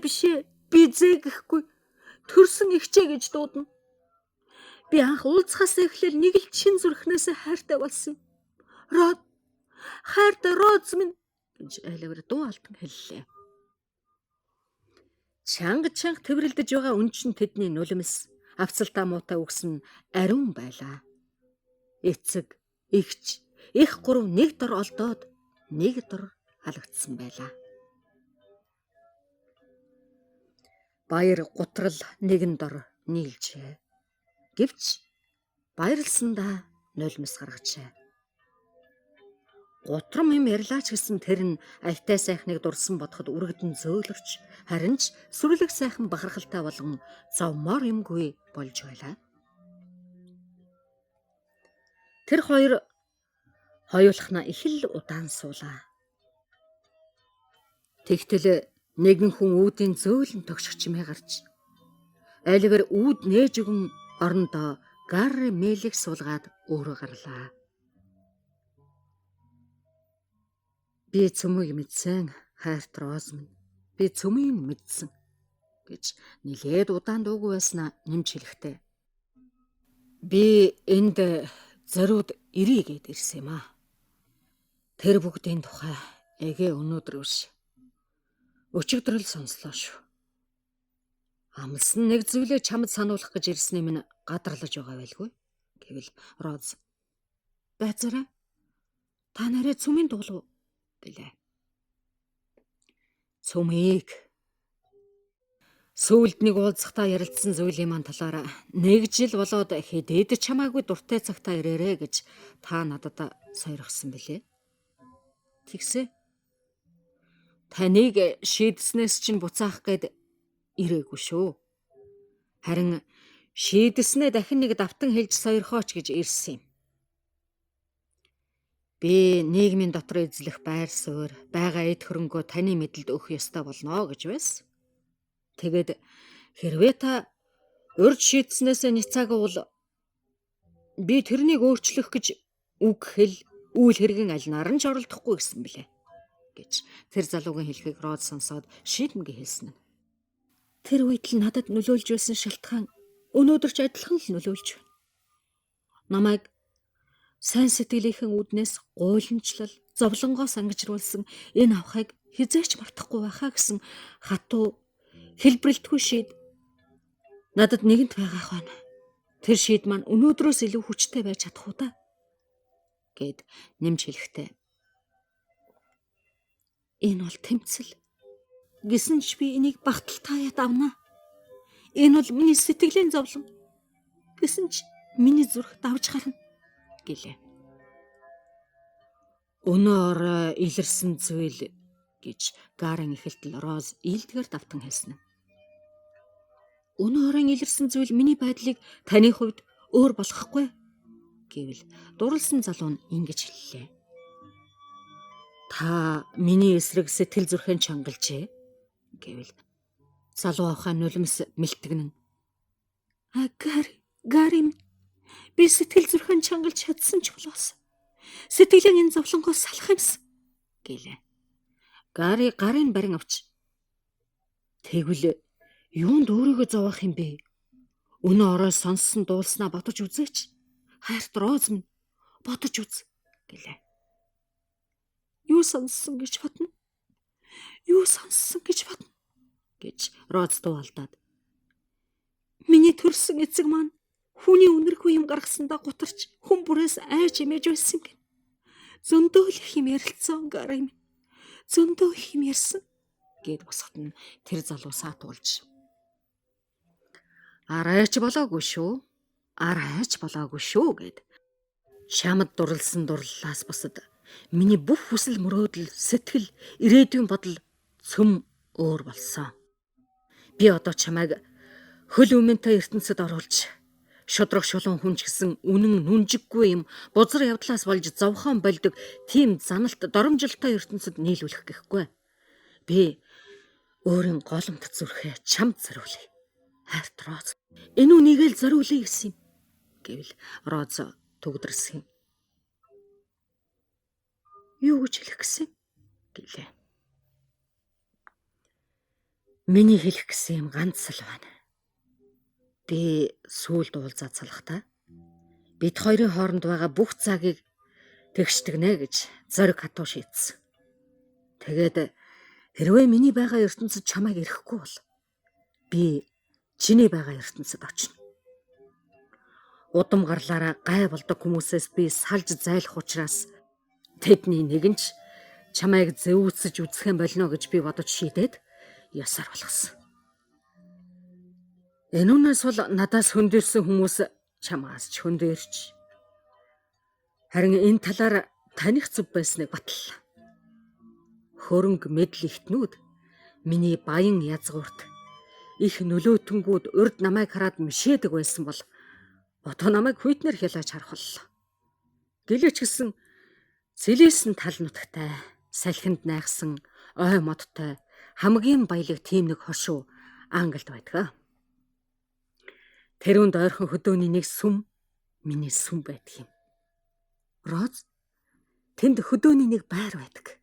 биш би зээ гэхгүй төрсөн ихчээ гэж дуудана. Би анх уулзахаас эхлээл нэг л чин зүрхнээс хайртай болсон. Хайртай Роз минь гэж айлгэр дуу алтан хэллээ. Чанга тэмрэлдэж байгаа үнчин тэдний нулимс авцалтаа муутай үгсэн ариун байлаа. Эцэг, эгч, их гурав нэг дор олдоод нэг дор халагдсан байлаа. Баяр гутрал нэгэн дор нийлжээ. Гэвч баярлсандаа нулимс гаргажээ. Гутрам юм ярьлаач гэсэн тэр нь аятай сайхныг дурсан бодоход үргэлдэн зөөлөрч харин ч сүрлэг сайхан бахархалтай болгон зовмоор юмгүй болж байлаа. Тэр хоёр хоёулахна их л удаан суулаа. Тэгтэл нэгэн хүн үүдийн зөөлөн тогших чимээ гарч айлгэр үүд нээж өгөн орондоо Гарри Мелиг суулгаад өөрөө гарлаа. Би цөмийг мэдсэн, хайрт Роз минь. Би цөмийг мэдсэн гэж нилээд удаан дуугүй байснаа нэмж хэлэхдээ би энд зориуд ирье гэд ирсэн юм аа. Тэр бүгдийн тухай эгээ өнөөдөр биш. Өчигдөр л сонслоо шүү. Амлсан нэг зүйлээ чамд сануулах гэж ирсний минь гадарлаж байгаа байлгүй гэвэл Роз байцаараа та нарыг цөмийн дуулав гэлээ. Цөмийг сүүлд нэг уулзахтаа ярилцсан зүйлийн маань талаар нэг жил болоод хэдээд чамаагүй дуртай цагтаа ирээрэ гэж та надад сойрхсон бэлээ. Тэгсээ таныг шийдснээс чинь буцаах гээд ирээгүй шүү. Харин шийдснээ дахин нэг давтан хэлж сойрхооч гэж ирсэн юм. Би нийгмийн дотор эзлэх байр суурь, байгаа эд хөрөнгөө таны мэдэлд өгөх ёстой болно гэж байсан. Тэгэд хэрвээ та урьд шийдснээс няцаагүй бол би тэрнийг өөрчлөх гэж үг хэл үйл хэргийн аль нар нь ч оролдохгүй гэсэн билээ гэж тэр залуугийн хэлхийг Роз сонсоод шийдэмгээ хэлсэн нь. Тэр үед л надад нөлөөлж байсан шалтгаан өнөөдөр ч адилхан л нөлөөлж байна. Намайг сайн сэтгэлийнхэн үднээс гуйламжлал, зовлонгоос ангижруулсан энэ авахыг хизээч мартахгүй байхаа гэсэн хатуу хэлбэрэлтгүй шийд надад нэгэнт байгаах байна. Тэр шийд маань өнөөдрөөс илүү хүчтэй байж чадах уу та гэд нэмж хэлэхдээ энэ бол тэмцэл. Гэсэн ч би энийг багтал таяад авнаа. Энэ бол миний сэтгэлийн зовлон. Гэсэн ч миний зүрх давж гарна гэлээ. Өнөөр илэрсэн зүйл гэж Гарын эхэлтэл Роз ийдгээр давтан хэлсэн нь. Өнөөрийн илэрсэн зүйл миний байдлыг таны хувьд өөр болгохгүй гэвэл дурлсан залуу нь ингэж хэллээ. Та миний эсрэг сэтгэл зүрхэн чангалжээ гэвэл залуу ахаа нулимс мэлтгэнэн. Гарим би сэтгэл зүрхэн чангалж чадсан ч болоос сэтгэлийн энэ зовлонгоос салах юмсан гэлээ. Гарын барин авч тэгвэл юунд өөрийгөө зовоох юм бэ? Өнөө орой сонссон дуулснаа бодож үзээч. Хайрт Роз минь бодож үз гэлээ. Юу сонссон гэж бодно? Гэж Роз дуулдаад. Миний төрсөн эцэг маань хүний үнэргүй юм гаргасандаа гутарч хүн бүрээс айж имэж байсан гэн. Зөндөө л их юм ярилцсан Гарим. Зөндөө их юм ярьсан гэд босгот нь тэр залуу саатуулж. Арайч болоогүй шүү гэд чамд дурлсан дурлалаас бусад миний бүх хүсэл мөрөөдөл, сэтгэл, ирээдүйн бодол цөм өөр болсон. Би одоо чамайг хөл өмөнтэй ертөнцид оруулж шудраг шулуун хүн ч гэсэн үнэн нүнжиггүй юм бузар явдлаас болж зовхон болдог тийм заналт доромжилтой ертөнцид нийлүүлэх гэхгүй. Би өөрийн голомт зүрхээ чамд зориулъя. Хайрт Роз. Энэ үнийг л зориулъя гэсэн юм гэвэл Роз төгдрөсгөн. Юу гэж хэлэх гэсэн гэлээ. Миний хэлэх гэсэн юм ганц л байна. Би сүүлд уулзаад салахтаа бид хоёрын хооронд байгаа бүх цагийг тэгшдэгнэ гэж зориг хатуу шийдсэн. Тэгээд хэрвээ миний байгаа ертөнцид чамайг ирэхгүй бол би чиний байгаа ертөнцид очино. Удам гарлаараа гай болдог хүмүүсээс би салж зайлах учраас тэдний нэг нь ч чамайг зэвүүцэж үзэх юм болно гэж би бодож шийдээд ясаар болгосон. Энэ үнээс бол надаас хөндөрсөн хүмүүс чамаас ч хөндөрч. Харин энэ талаар таних зүв байсныг батлаа. Хөрөнгө мэдл ихтнүүд миний баян язгуурт их нөлөөтөнгүүд урд намайг хараад мишээдэг байсан бол одоо намайг хүйтнэр хялаач харах боллоо. Гэлээч гэсэн цэлээсэн тал нутагтай, салхинд найхсан, ой модтой, хамгийн баялаг тийм нэг хошуу Англид байдаг. Тэрүүнд ойрхон хөдөөний нэг сүм миний сүм байдаг юм. Роз, тэнд хөдөөний нэг байр байдаг.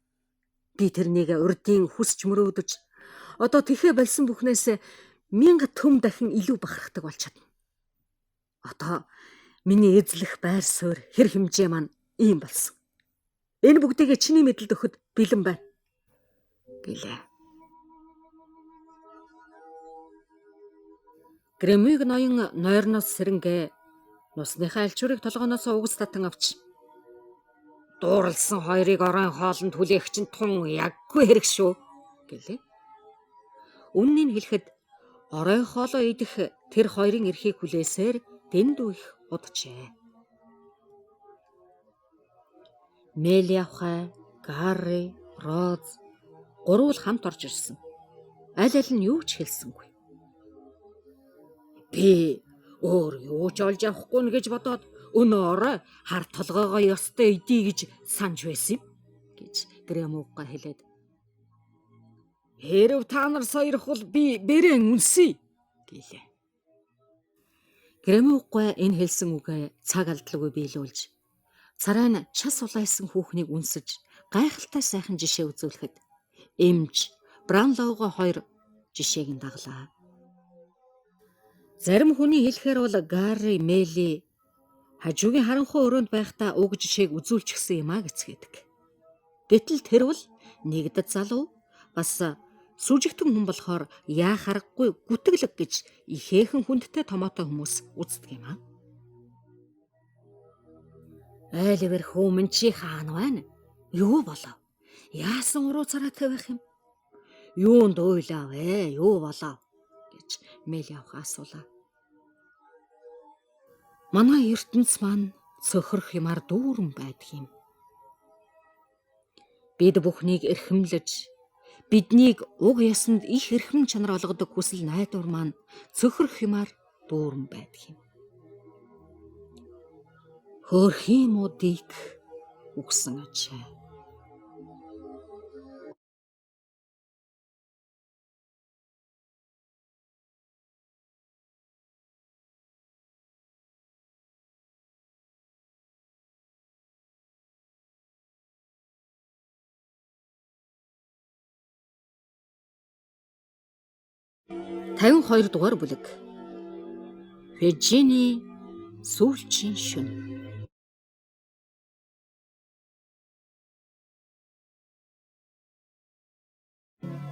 Би тэрнийг урдын хүсч мөрөөдөж одоо тэхээ болсон бүхнээс 1000 төм дахин илүү бахархдаг болж чадна. Одоо миний эзлэх байр суурь хэр хэмжээ маань ийм болсон. Энэ бүгдийг чиний мэдэлд өгөхөд бэлэн байна гэлээ. Гремиг ноён нойрноос сэрэнгээ нусныхаа альчуурыг толгооноос угс татан авч дууралсан хоёрыг оройн хоолнд хүлээх чинь тун яггүй хэрэг шүү гэлээ. Үннийг хэлэхэд оройн хоолоо идэх тэр хоёрын эрхийг хүлээсээр дэнд үх уджээ. Мелиавхай, Гарри, Роз гурвал хамт орж ирсэн. Аль аль нь юу ч хэлсэнгүй. Би өөр юу ч олж авахгүй нь гэж бодоод өнөөрөө хар толгоогоо ёстой идий гэж санаж байсан юм гэж Гремугга хэлээд. Хэрв та нар сойрхол би бэрэн үнсэе гэлээ. Гремугга энэ хэлсэн үгээ цаг алдалгүй биелүүлж царай нь шас улайсан хүүхнийг үнсэж гайхалтай сайхан жишээ үзүүлэхэд эмч Бранлоуга хоёр жишээг нь даглаа. Зарим хүний хэлэхээр бол Гарри, Мели хажуугийн харанхуй өрөөнд байхдаа уг жишээг үзүүлчихсэн юм а гэцгээдэг. Гэтэл тэр бол нэгдэд залуу бас сүжигтэн хүн болохоор яа харахгүй гүтгэлэг гэж ихээхэн хүндтэй томоотой хүмүүс үздэг юм а. Айлвэр хөөмөн чи хаана байна? Юу болов? Яасан уруу цараатай байх юм? Юунд уйлаа вэ? Юу болов? гэж Мелиавха асуулаа. Манай ертөнц маань цөхрөх юмар дүүрэн байдаг юм. Бид бүхнийг эрхэмлэж, биднийг уг ясанд их эрхэм чанар олгодог хүсэл найдвар маань цөхрөх юмар дүүрэн байдаг юм. Хөөрхийн модыг үгсэн ачаа. Тавин 2 дугаар бүлэг. Фежиний сүүлчийн шөнө.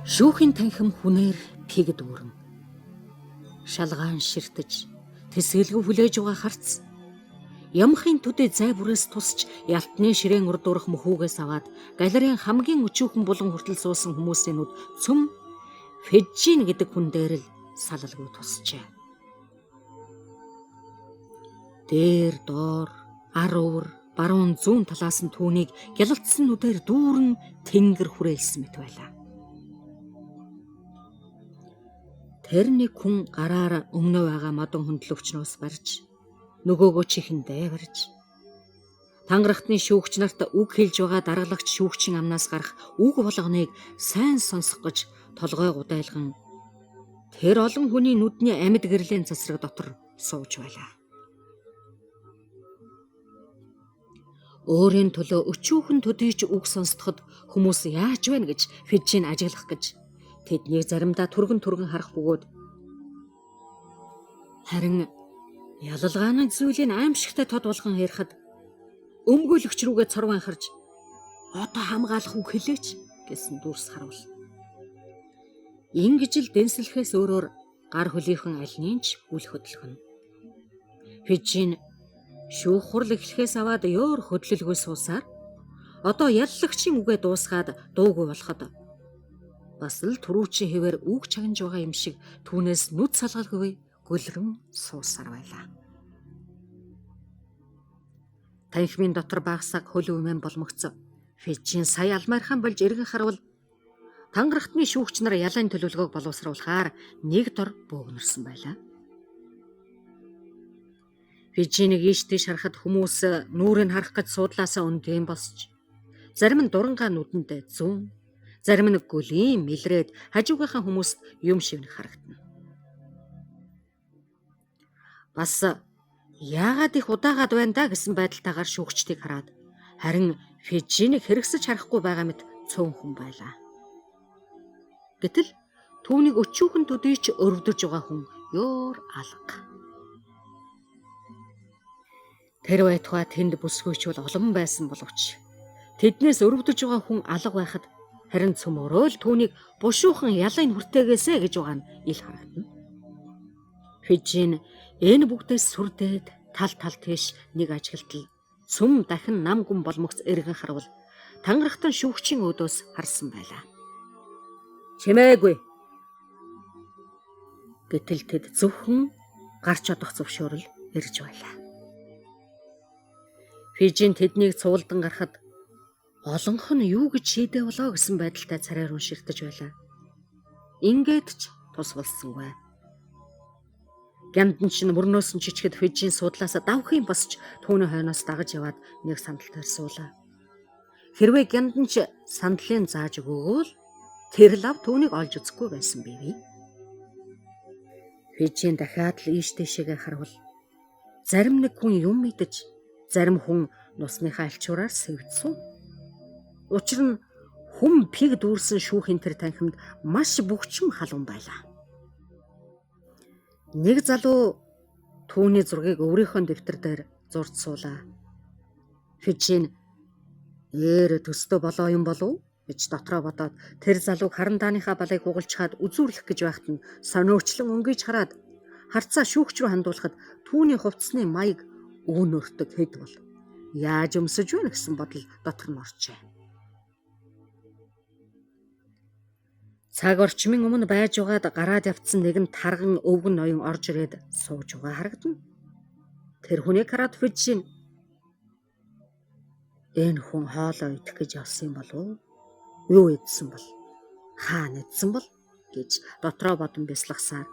Шүүхийн танхим хүнээр пиг дүүрэн. Шалгаан ширтэж, тэсгэлгүй хүлээж байгаа харц. Ямхын төдөө зай бүрээс тусч ялтны ширээн урдуурах мөхүүгээс аваад галерейн хамгийн өчүүхэн булан хүртэл суусан хүмүүсийн нүд цөм Фежин гэдэг хүн дээр л салалгүй тусчээ. Дээр доор, аруур, баруун зүүн талаас нь түүнийг гялалтсан нүдээр дүүрэн тэнгэр хүрээлсэн мэт байлаа. Тэр нэг хүн гараар өмнөө байгаа модон хөндлөвчнөөс барж, нөгөөгөө чихэндээ барж, тангарахтны шүүгч нарт үг хэлж байгаа даргалагч шүүгчийн амнаас гарах үг болгоныг сайн сонсох гэж толгой гудайлган тэр олон хүний нүдний амьд гэрлийн цасраг дотор сууж байлаа. Өөрийн төлөө өчүүхэн төдийч үг сонсдоход хүмүүс яаж байна гэж Фежин ажиглах гэж тэднийг заримдаа түргэн харах бөгөөд харин ялалгааны зүйлийг аимшигтай тод болгон ярихад өмгөөлөгч рүүгээ цорвон харж одоо хамгаалах үг хэлээч гэсэн дүрс харуул. Ингэж л дэнслэхээс өөрөөр гар хөлийнхэн альнийч үл хөдлөхнө. Фежин шүүх хурал эхлэхээс аваад ёор хөдлөлгүй суусаар одоо яллагчийн үгээ дуусгаад дуугүй болоход бас л түрүүчийн хэвээр үг чагнаж байгаа юм шиг түүнээс нүд салгалгүй гөлрөн суусаар байлаа. Танхимын дотор багсаг хөл үмэн болмогцоо. Фежин сая алмаархан болж эргэн харвал тангарахтны шүүгч нар ялайн төлөвлөгөөг боловсруулахаар нэг дор бөөгнөрсөн байлаа. Фежинийг ийш тийш харахад хүмүүс нүрийг харах гэж суудлаасаа өндөм босч, зарим нь дурангаа нүдэнд зүүн, зарим нь гүлийн мэлрээд хажуугийнхаа хүмүүст юм шивнэх харагдана. Бас яагаад их удаагаад байна да гэсэн байдалтайгаар шүүгчдийг хараад харин Фежинийг хэрэгсэж харахгүй байгаа мэт цөөн хүн байлаа. Гэтэл түүнийг өчүүхэн төдийч өрөвдөж байгаа хүн ёор алга. Тэр байтугай тэнд бүсгүйч бол олон байсан боловч тэднээс өрөвдөж байгаа хүн алга байхад харин цөмөрөө л түүнийг бушуухан ялын хүртээгээсэ гэж байгаа нь ил харагдана. Фижин энэ бүгдээс сүрдээд тал тийш нэг ажиглалтал цөм дахин нам гүн болмогц эргэн харвал тангарахтан шүүгчийн өөдөөс харсан байлаа. Чимээгүй. Гэтэл тэд зөвхөн гарч одох зөвшөөрөл ирж байлаа. Фижин тэднийг цуулдан гарахад олонх нь юу гэж шийдээ болоо гэсэн байдалтай царайр уншигдаж байлаа. Ингээд ч тус болсонгүй. Гямдан чинь мөрнөөс нь чичгэд Фижин судлаасаа давхын босч түүний хойноос дагаж яваад нэг сандал тарьсуулаа. Хэрвээ гямдан ч сандлын зааж өгөөгөө л тэр лав түүнийг олж үзэхгүй байсан бивэ. Фижин дахиад л ийш тийшээгээ харвал зарим нэг хүн юм мэдэж, зарим хүн нусныхаа альчуураар сэвдсэн. Учир нь хүм пиг дүүрсэн шүүхийн тэр танхимд маш бөгчмөн халуун байлаа. Нэг залуу түүний зургийг өөрийнхөө дэвтэр дээр зурж суулаа. Фижин төстөө болоо юм болов гэж дотроо бодоод тэр залууг харан дааныхаа балыг хугалж хаад үзүүрлэх гэж байхад нь сониочлон өнгөж хараад харцаа шүүгч рүү хандуулахад түүний хувцсны маяг өөнөртөг хэд бол яаж өмсөж байна гэсэн бодол дотор нь орчээ. Цаг орчмын өмнө байж угаад гараад явцсан нэгэн тарган өвгөн ноён орж ирээд сууж байгаа харагдана. Тэр хүнийг хараад Фижин энэ хүн хоолоо идэх гэж явсан юм болов уу? Юу идсэн бол? Хаана идсэн бол гэж дотроо бодон бясалгасаар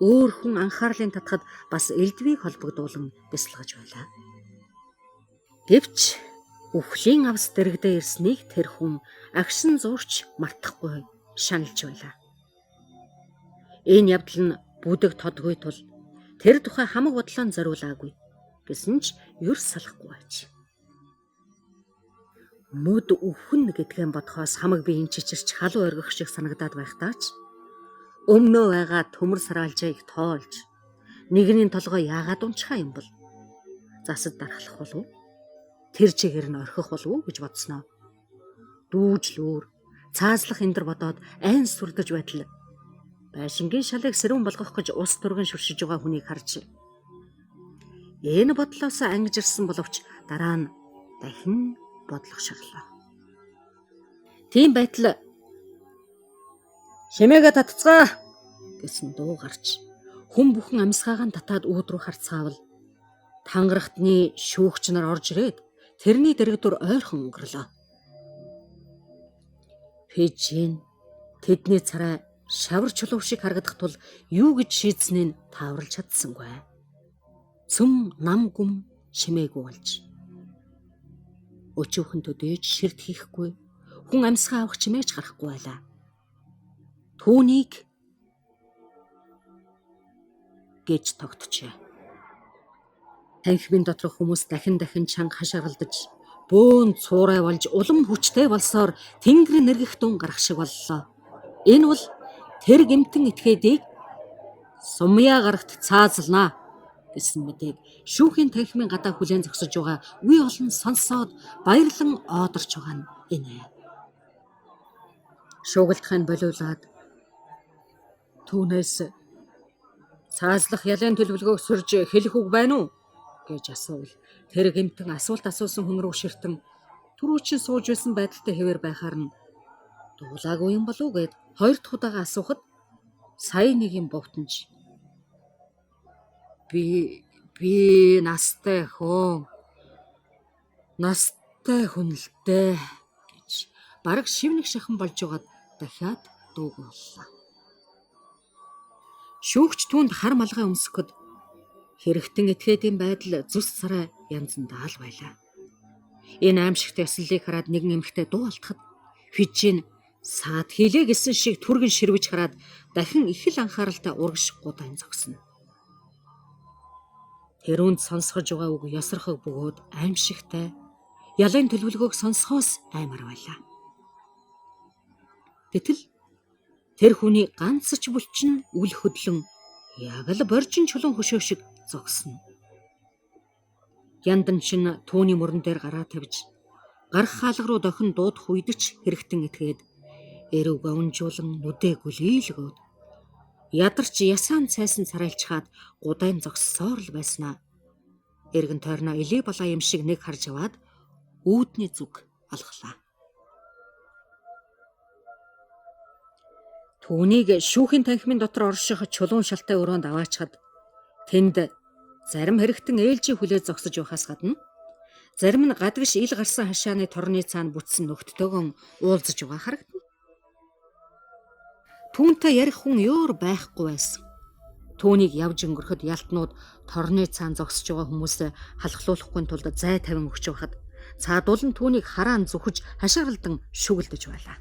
өөр хүн анхаарлын татхад бас элдвийг холбогдуулан бясалгаж байлаа. Гэвч үхлийн авс дэрэгдээ ирснийг тэр хүн агшин зурч мартахгүй шаналж байлаа. Энэ явдал нь бүдэг тодгүй тул тэр тухай хамаг бодлоо зориулаагүй гэсэн ч юр салахгүй байж. Мөд өвхөн гэдгэн бодхоос хамаг биеийн чичирч халуу оргих шиг санагдаад байхдаач өмнөө байгаа төмөр сараалжаыг тоолж нэгний толгой яагаад унчхаа юм бол засад дарахлах болов? Тэр чигээр нь орхих болов гэж бодсноо. Дүүжлүүр цаазлах эндэр бодоод айн сүрдэж байтал байшингийн шалыг сэрүүн болгох гэж ус түргэн шүршиж байгаа хүнийг харж энэ бодлоос ангижирсан боловч дараа нь дахин бодлого шаглаа. Тийм байтал "Шимээгээ татцгаа" гэсэн дуу гарч хүн бүхэн амьсгаагаан татаад үүд рүү харцгаавал тангарахтны шүүгч нар орж ирээд тэрний дэрэгдүр ойрхон өнгөрлөө. Фижин тэдний царай шавар чулуу шиг харагдах тул юу гэж шийдсэнийг тааварлж чадсангүй. Цөм нам гүм чимээгүй болж өчүүхэн төдөөж ширт хийхгүй хүн амьсгаа авах чимээч гарахгүй байлаа. Түүнийг гэж тогтчээ. Танхимын доторх хүмүүс дахин чанга хашагалдаж бөөн цуурай болж улам хүчтэй болсоор тэнгэр нэргэх дун гарах шиг боллоо. Энэ бол тэр гэмтэн этгээдийг сумья гарагт цаазлнаа гэсэн мэдээг шүүхийн танхимын гадаа хүлээн зогсож байгаа үе олон сонсоод баярлан оодорч байгаа нь энэ. Шуугилдахын болиулаад түүнээс цаазлах ялын төлөвлөгөөг сурж хэлэх үг байна уу гэж асуувал тэр гэмтэн асуулт асуусан хүн рүү ширтэн түрүүчин сууж байсан байдалтай хэвээр байхаар нь дуулаагүй юм болов уу гэд хоёр дахь удаага асуухад сая нэг юм бовтонж би настай хүн л дээ гэж бараг шивнэг шахан болж байгаад дахиад дууг боллоо. Шүүгч түүнд хар малгай өмсөхөд хэрэгтэн этгээдийн байдал зүс царай янзандаа л байлаа. Энэ аимшигт яслалыг хараад нэгэн эмэгтэй дуу алдахад Фижин саад хийлээ гэсэн шиг түргэн ширвэж хараад дахин их л анхааралтай урагш гудаан зогсно. Тэрүүнд сонсгож байгаа үг ясархаг бөгөөд аимшигтай ялын төлөвлөгөөг сонсохоос аймар байлаа. Гэтэл тэр хүний ганц ч булчин үл хөдлөн яг л боржин чулуун хөшөө шиг зогсно. Яндан чин түүний мөрөн дээр гараа тавьж гарах хаалга руу дохин дуудах үйдэж хэрэгтэн этгээд эрв гомжуулан нүдээ гүлийлгөөд ядарч ясаан цайсан царайлчхаад гудайн зогссоор л байснаа. Эргэн тойрноо элий балаа юм шиг нэг харж аваад үүдний зүг алглаа. Түүнийг шүүхийн танхимын дотор орших чулуун шалтай өрөөнд аваачхад тэнд зарим хэрэгтэн ээлжийн хүлээ зогсож байхаас гадна зарим нь гадагш ил гарсан хашааны торны цаана бүтсэн нөхдөдөө уулзаж байгаа харагдана. Түүнтэй ярих хүн ёор байхгүй байсан. Түүнийг явж өнгөрөхөд ялтнууд торны цаана зогсож байгаа хүмүүсээ халахлуулахгүй тулд зай тавин өгч байхад цаадуул нь түүнийг хараан зүхэж хашаарлдан шүгэлдэж байлаа.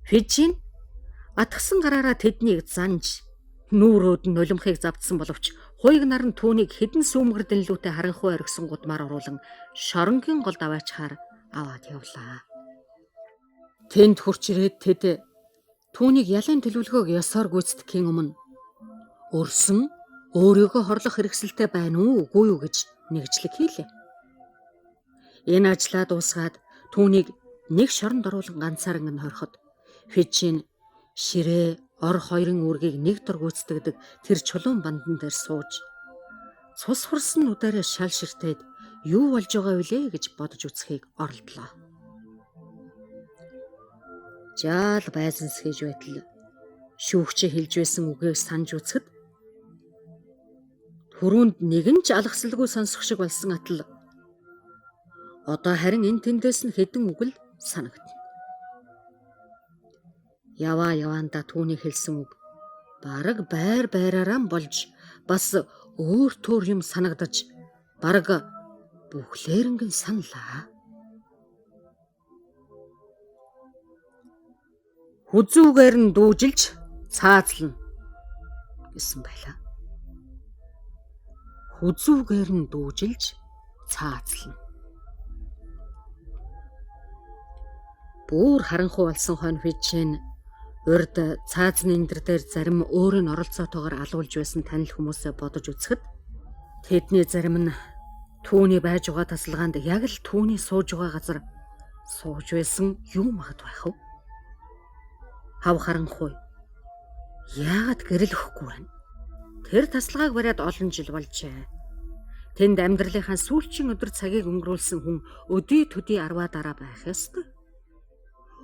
Фижин атгсан гараараа тэднийг занж нүүрөөд нь нулимхыг завдсан боловч хуйг нар нь түүнийг хідэн сүүмгэр дэнлүүтэй харанхуй оргисон гудмаар оруулан шоронгийн голд аваачхаар аваад явлаа. Тэнд хурч ирээд тэд түүнийг ялын төлөвлөгөөг ёсоор гүйцэтгэхийн өмнө өрсөн өөрийгөө хорлох хэрэгсэлтэй байна уу үгүй юу гэж нэгжлэг хийлээ. Энэ ажлаа дуусгаад түүнийг нэг шоронд оруулан ганцааран нь хориход Фижин ширээ ор хоёрын үүргийг нэг дор гүйцэтгэдэг тэр чулуун бандан дээр сууж цус хурсан нүдэрээ шал ширтээд юу болж байгаа вүлээ гэж бодож үзхийг оролдлоо. Жаал байзансхийж байтал шүүгчээ хэлж байсан үгийг санаж үзэхэд түрүүнд нэгэн ч алгасалгүй сонсох шиг болсон атал одоо харин энэ тэндээс нь хэдэн үг л санагдана. Яваа яваандаа түүний хэлсэн үг бараг байр байраараа болж бас өөр төр юм санагдаж бараг бүхлээрэнгийн саналаа. Хүзүүгээр нь дүүжилж цаазлна гэсэн байлаа. Хүзүүгээр нь дүүжилж цаазлна. Бүр харанхуй болсон хойно Фижин урд цаазны эндэр дээр зарим өөрийн оролцоотойгоор алуулж байсан танил хүмүүсээ бодож үзэхэд тэдний зарим нь түүний байж байгаа тасалгаанд яг л түүний сууж байгаа газар сууж байсан юу магад байх вэ? Хав харанхуй яагаад гэрэл өгөхгүй байна? Тэр тасалгааг бариад олон жил болжээ. Тэнд амьдралынхаа сүүлчийн өдөр цагийг өнгөрүүлсэн хүн өдий төдий арваа дараа байх ёстой.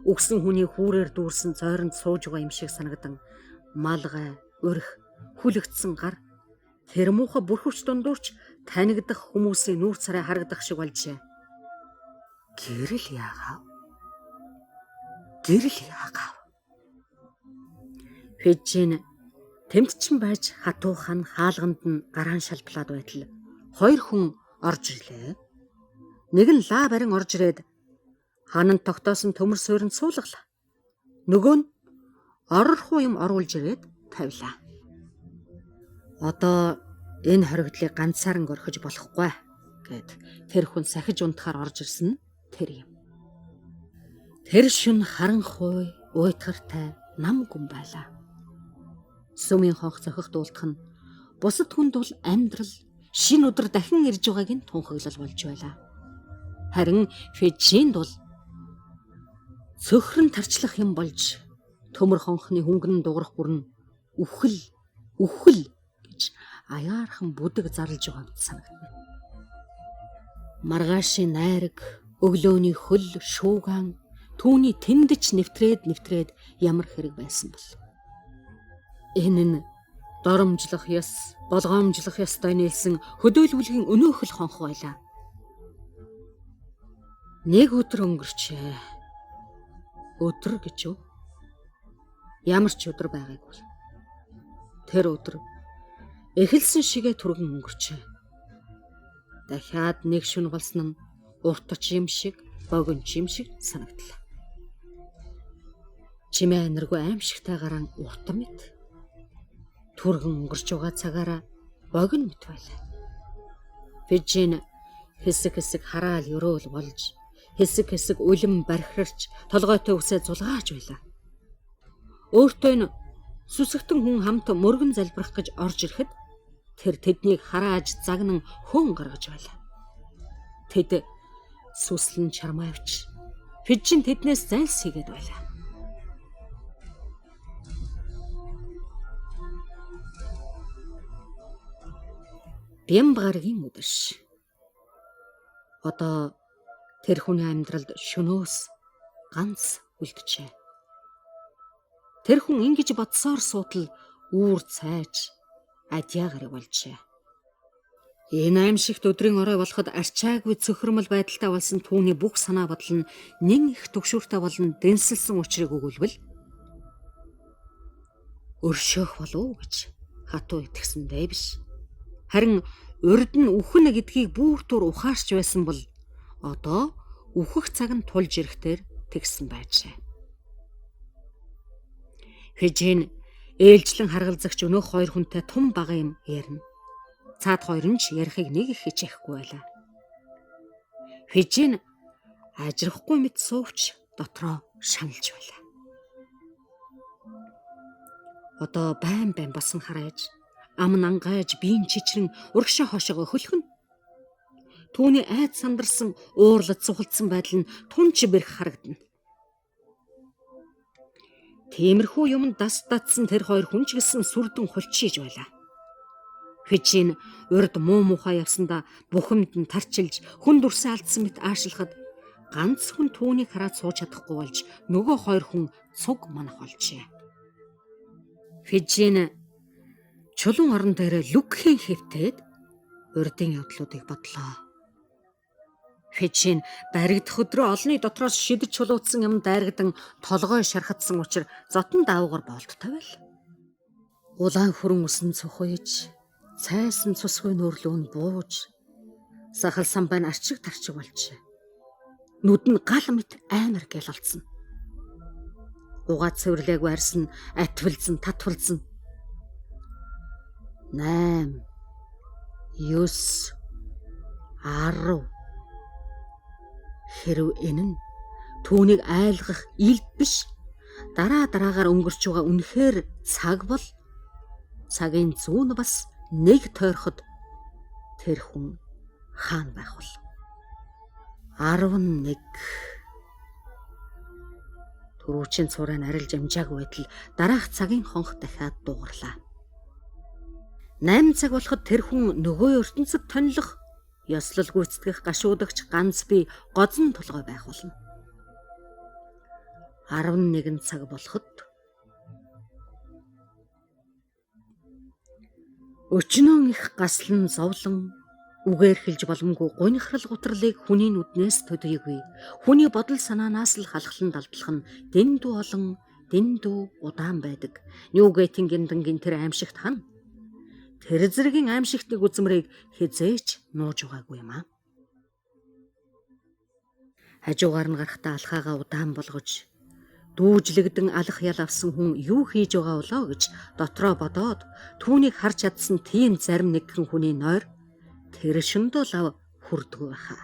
Үгсэн хүний хүүрээр дүүрсэн зойронд сууж байгаа юм шиг санагдан малгай, өрх, хүлэгдсэн гар тэр муухай бүрхөвч дундуурч танигдах хүмүүсийн нүүр царай харагдах шиг болжээ. Гэрэл яагаав? Гэрэл яагаав? Фижин тэмтчин байж хатуухан хаалганд нь гараан шалблаад байтал хоёр хүн орж ирлээ. Нэг нь лаа барин орж ирээд хананд тогтоосон төмөр суурьнд суулгалаа. Нөгөө нь орорхуу юм оруулж ирээд тавилаа. Одоо энэ хоригдлыг ганцаараа орхиж болохгүй гэд тэр хүн сахиж унтахаар орж ирсэн нь тэр юм. Тэр шүн харанхуй, уйтгартай нам гүн байлаа. Сүмийн хонх зохих дуулдах нь бусад хүнд бол амьдрал шинэ өдөр дахин ирж байгааг нь тунхаглал болж байлаа. Харин Фижинд бол цөхрөн тарчлах юм болж төмөр хонхны хөнгөн дуурах бүрэн үхэл гэж аяархан бүдэг зарлж байгаа мэт санагдана. Маргаашийн найраг, өглөөний хөл, шуугаан түүний тэндэж нэвтрээд ямар хэрэг байсан бол. Энэ нь доромжлох ёс, болгоомжлох ёстой нээлсэн хөдөөлүүлгийн өнөөхөл хонх байлаа. Нэг өдөр өнгөрчээ. Өдөр гэж юу? Ямар ч өдөр байгаагүй. Тэр өдөр эхэлсэн шигээ түргэн өнгөрчээ. Дахиад нэг шөнө болсон нь уртч юм шиг, богино юм шиг санагдлаа. Чимээ энэргүй аимшигтай гараан уртам мэт. Түргэн өнгөрч байгаа цагаараа богино мэт байлаа. Фижин хэсэг хараал өрөөл болж Хэсэг хэсэг үлэм бархирч толгойтой үсээ зулгааж байлаа. Өөртөө нь сүсгтэн хүн хамт мөргөн залбирах гэж орж ирэхэд тэр тэднийг харааж загнан хөөн гаргаж байлаа. Тэд сүслэн чармаавч фижин тэднээс зайлс хийгээд байлаа. Бямбагаргийн өдөрш. Одоо тэр хүний амьдралд шөнөөс ганц үлджээ. Тэр хүн ингэж бодсоор суутал үүр цайж адьяагарыг болжээ. Энэ аимшигт өдрийн орой болоход арчаагүй цөхрөмөл байдалтай болсон түүний бүх санаа бодол нь нэн их төгшүүртэй болон дэнсэлсэн учрыг өгүүлбэл өршөөх болов гэж хатуу итгэсэндээ биш. Харин урд нь үхнэ гэдгийг бүр түр ухаарч байсан бол одоо үхэх цаг нь тулж ирэхтэр тэгсэн байжээ. Фижин ээлжлэн харгалзагч өнөөх хоёр хүнтэй тун бага юм ярина. Цаад хоёр нь ч ярихыг нэг их хичээхгүй байлаа. Фижин ажрахгүй мэт суувч дотроо шаналж байлаа. Одоо байн басан харааж, ам нангайж, биеийн чичрэн урагшаа хошоогоо хөлхөн. Түүний айд сандарсан уурлаж сухалдсан байдал нь тунч бэрх харагдана. Тиймэрхүү юмд дасдатсан тэр хоёр хүн ч гэсэн сүрдэн хулчиж байлаа. Фижин урд муу мухай явсандаа бухимд нь тарчилж хүн дүрсээ алдсан мэт аашлахад ганц хүн түүнийг хараад сууж чадахгүй болж нөгөө хоёр хүн цуг манах болжээ. Фижин чулуун орон дээр лүгхэн хэвтээд урдын явдлуудыг бодлоо. Фижин баригдах өдрөө олны дотроос шидэж чулуудсан юм дайрагдан толгой шархатсан учраас зотон даавгаар болттой байл. Улаан хүрэн усан цухойж, цайсан цусгүй нөөрлөө нь бууж, сахалсан байна арчиг тарчиг болжээ. Нүд нь гал мэт амар гэл олцсон. Угаа цэвэрлээгүй арьсан, атвалзан, татвалзан. 8 9 10 Хэрв энэ нь түүнийг айлгах илд биш, дараа дараагаар өнгөрч байгаа үнэхээр цаг бол цагийн зүүн бас нэг тойроход тэр хүн хаана байх вэ? 11 Төрүүчийн цураа нь арилж амжаагүй байтал дараах цагийн хонх дахиад дуугарлаа. 8 цаг болоход тэр хүн нөгөө ертөнцөд тонилох, ёслол гүйцэтгэх гашуудагч ганц бие гозон толгой байх болно. 11 цаг болоход өчнөн их гаслан зовлон үгээр хэлж боломгүй гунхрал гутралыг хүний нүднээс төдийгүй. Хүний бодол санаанаас л халахлан далдлах нь дэндүү олон, дэндүү удаан байдаг. Ньюгейтингийн дангийн тэр аимшигт хана тэр зэргийн аимшигтыг үзмрийг хизээч нууж байгаагүй юм аа. Хажуугаар нь гарахтаа алхаагаа удаан болгож дүүжлэгдэн алах ял авсан хүн юу хийж байгаа болоо гэж дотроо бодоод түүнийг харж чадсан тийм зарим нэгэн хүний нойр тэр шөндөө лав хүрдгүү байхаа.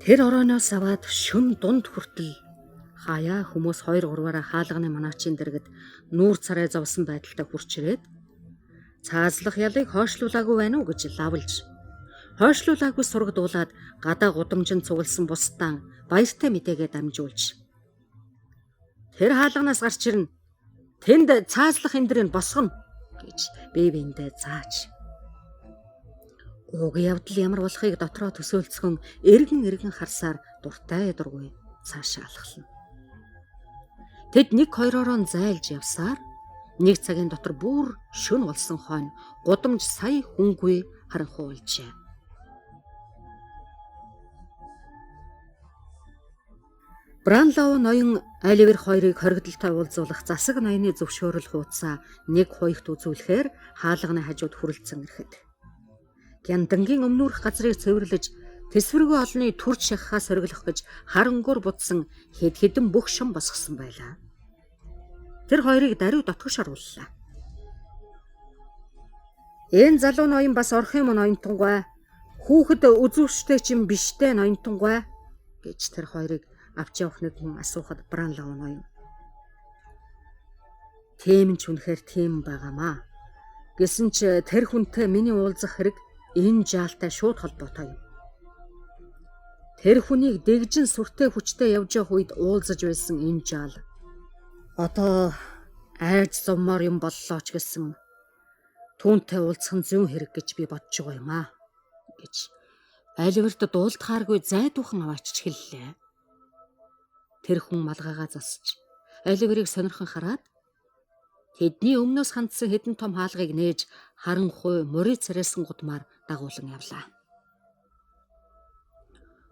Тэр орооноос аваад шүн дунд хүртэл хаяа хүмүүс 2-3-аараа хаалганы манаачийн дэргэд нүүр царай зовсон байдалтай хурч ирээд цаазлах ялыг хойшлуулаагүй байна уу гэж лавлж, хойшлуулаагүй сургадуулаад гадаа гудамжинд цугласан бусдаа баяртай мэдээгээ дамжуулж, тэр хаалганаас гарч ирнэ, тэнд цаазлах эндрийг босгоно гэж бие биендээ зааж. Уг явдал ямар болохыг дотроо төсөөлцгөн эргэн харсаар дуртай дургүй цаашаа алхална. Тэд 1-2-ороо зайлж явсаар нэг цагийн дотор бүр шөнө болсон хойно гудамж сая хүнгүй харанхуй болжээ. Бранлоу ноён Оливер хоёрыг хоригдолтой уулзуулах засаг ноёны зөвшөөрөл хуудасаа нэг хуйгт үзүүлэхээр хаалганы хажууд хүрэлцэн ирэхэд гяндангийн өмнөрөх газрыг цэвэрлэж тэсвэргүй олны төрж шахахаас хориглох гэж харангур будсан хэд хэдэн бүх шум босгосон байлаа. Тэр хоёрыг даруй дотгош орууллаа. Энэ залуу ноён бас орхон юм ноёнтонгой Хүүхэд үзүүштэй ч юм биштэй ноёнтонгой гэж тэр хоёрыг авч явах нэг хүн асуухад Бранлау ноён. Тийм ч үнэхээр тийм байгаамаа. Гэсэн ч тэр хүнтэй миний уулзах хэрэг энэ жаалтай шууд холбоотой юм. Тэр хүнийг дэгжин сүртэй хүчтэй явж явах үед уулзаж байсан энэ жаал одоо айж зовмоор юм боллоо ч гэсэн түүнтэй уулзах нь зүүн хэрэг гэж би бодож байгаа юм аа гэж Оливерт дуулдахааргүй зайдуухан аваачч хэллээ. Тэр хүн малгайгаа засч Оливерыг сонирхон хараад тэдний өмнөөс хандсан хэдэн том хаалгыг нээж харанхуй мөрий царайсан гудмаар дагуулan явлаа.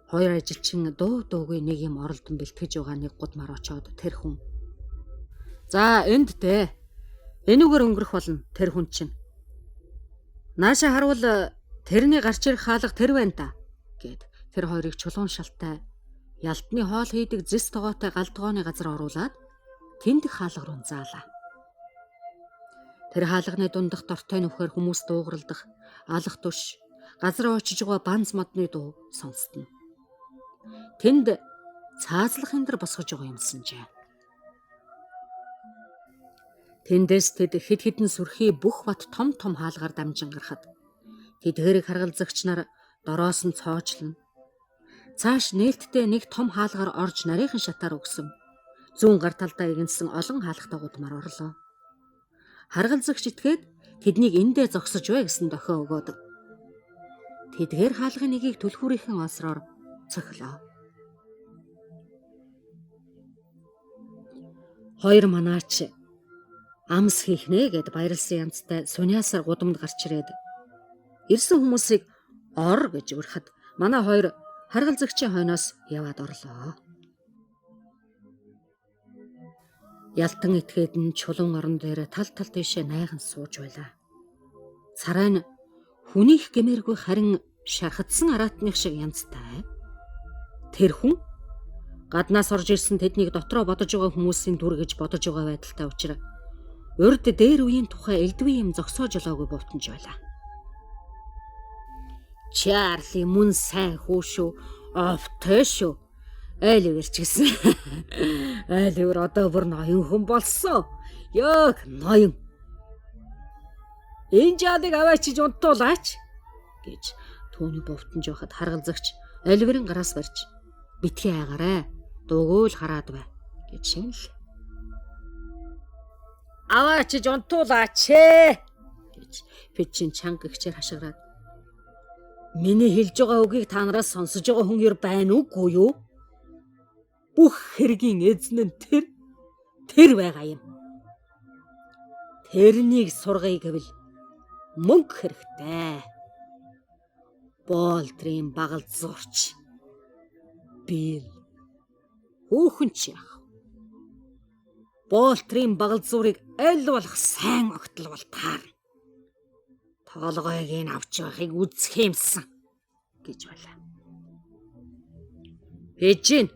Хоёр ажилчин дуу дуугүй нэг юм оролдон бэлтгэж байгаа нэг гудмаар очоод тэр хүн "За энд дээ. Энүүгээр өнгөрөх болно тэр хүн чинь. Нааша харвал тэрний гарч ирэх хаалга тэр байна та" гэд тэр хоёрыг чулуун шалтай ялтны хоол хийдэг зэс тогоотой галдгооны газар оруулаад тэнд хаалга руу заалаа. Тэр хаалганы дундах дортой нүхээр хүмүүс дуугарладаг алах туш газар очиж байгаа банз модны дуу сонстно. Тэнд цаазлах эндэр босгож байгаа юмсанжээ. Тэндээс тэд хэд хэдэн сүрхий бүх бат том том хаалгаар дамжин гарахад тэдгээрийг харгалзагч нар дороос нь цоочлон цааш нээлттэй нэг том хаалгаар орж нарийнхан шатаар өгсөн зүүн гар талдаа игэнсэн олон хаалгатай гудмаар орлоо. Харгалзагч итгээд тэднийг эндээ зогсож бай гэсэн дохио өгөөд тэдгээр хаалгын нэгийг түлхүүрийнхэн осроор цохилоо. Хоёр манаач амс хийх нэ гэд баярлсан янзтай суняасаар гудамд гарч ирээд ирсэн хүмүүсийг ор гэж урахад манай хоёр харгалзагчийн хойноос яваад орлоо. Ялтан итгээд нь чулуун орон дээр тал тал тийшээ найхан сууж байлаа. Царай нь хүнийх гэмээргүй харин шархатсан араатных шиг янзтай. Тэр хүн гаднаас орж ирсэн тэднийг дотроо бодож байгаа хүмүүсийн дүр гэж бодож байгаа байдалтай учраас урд дээр үеийн тухай элдвийн юм зогсоож олоогүй бовтонж байлаа. "Чарли мөн сайн хүү шүү. Овтой шүү. Оливер ч гэсэн. Оливер одоо бүр ноён хүн болсон. Яг ноён. Энэ жаалыг аваачиж унтуулаач" гэж түүний бовтонж байхад харгалзагч Оливерийн гараас барьж "Битгий айгаарай. Дуугүй л хараад бай" гэж шивнэлээ. "Аваачиж унтуулаач" гэж Пичин чанга гихчээр хашгираад "Миний хэлж байгаа үгийг та нараас сонсож байгаа хүн ер байна уугүй юу? Бүх хэргийн эзэн нь тэр байгаа юм. Тэрнийг сургая гэвэл мөнгө хэрэгтэй. Болтрийн багал зурч. Би хөөхөн ч яах. Болтрийн багал зурыг аль болох сайн огтлол таар. Тоолгойг нь авч байхыг үзэх юмсан" гэж байлаа. "Пижин"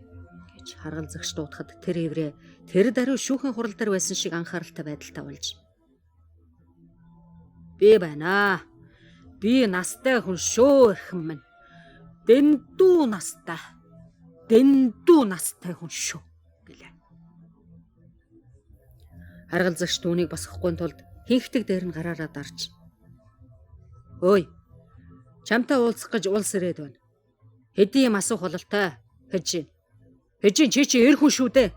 гэж харгалзагч дуудахад тэр эврээ тэр даруй шүүхэн хурал дээр байсан шиг анхааралтай байдалтай болж "Би байна. Би настай хүн шүү эрхэм минь. Дэндүү настай хүн шүү" гэлээ. Харгалзагч түүнийг босгохгүй тулд хинхтэг дээр нь гараараа дарж "Ой, чамтай уулзах гэж улс ирээд байна. Хэдийн юм асуух бололтой. Пижин чи эр хүн шүү дээ"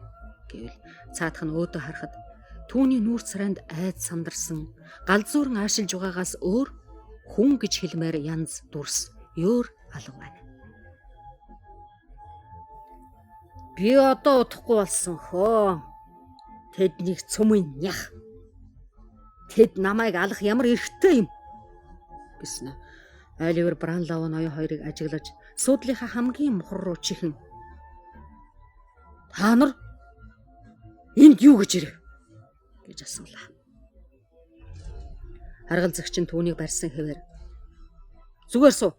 гэвэл цаадах нь өөдөө харахад түүний нүүр царайнд айд сандарсан галзуурн аашилж байгаагаас өөр хүн гэж хэлмээр янз дүрс ёор алга байна. "Би одоо удахгүй болсон хөө. Тэднийг цөмийн нях. Тэд намайг алах ямар эрхтэй юм" гэсэн. Оливер Бранлау ноён хоёрыг ажиглаж суудлынхаа хамгийн мухар руу чихэн "Та нар энд юу гэж ирэв?" гэж асуулаа. Харгалзагч нь түүнийг барьсан хэвээр "Зүгээр суу.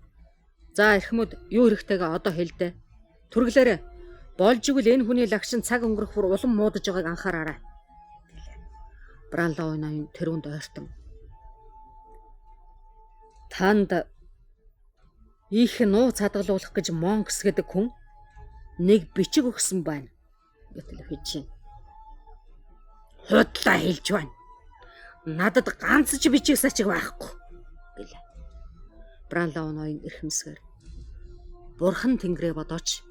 За эрхмүүд юу хэрэгтэйгээ одоо хэлдэ. Түрглээрээ. Болж игэл энэ хүний лагшин цаг өнгөрөх бүр улам муудаж байгааг анхаараарай" гэлээ. Бранлау ноён тэрүүнд ойртон "Танд Их нуу цадгалуулах гэж Монкс гэдэг хүн нэг бичиг өгсөн байна гэтэл Фижин. Худлаа хэлж байна. Надад ганц ч бичиг сачиг байхгүй гэлээ. Бранлау ноён эрхэмсгээр Бурхан Тэнгэрээ бодооч.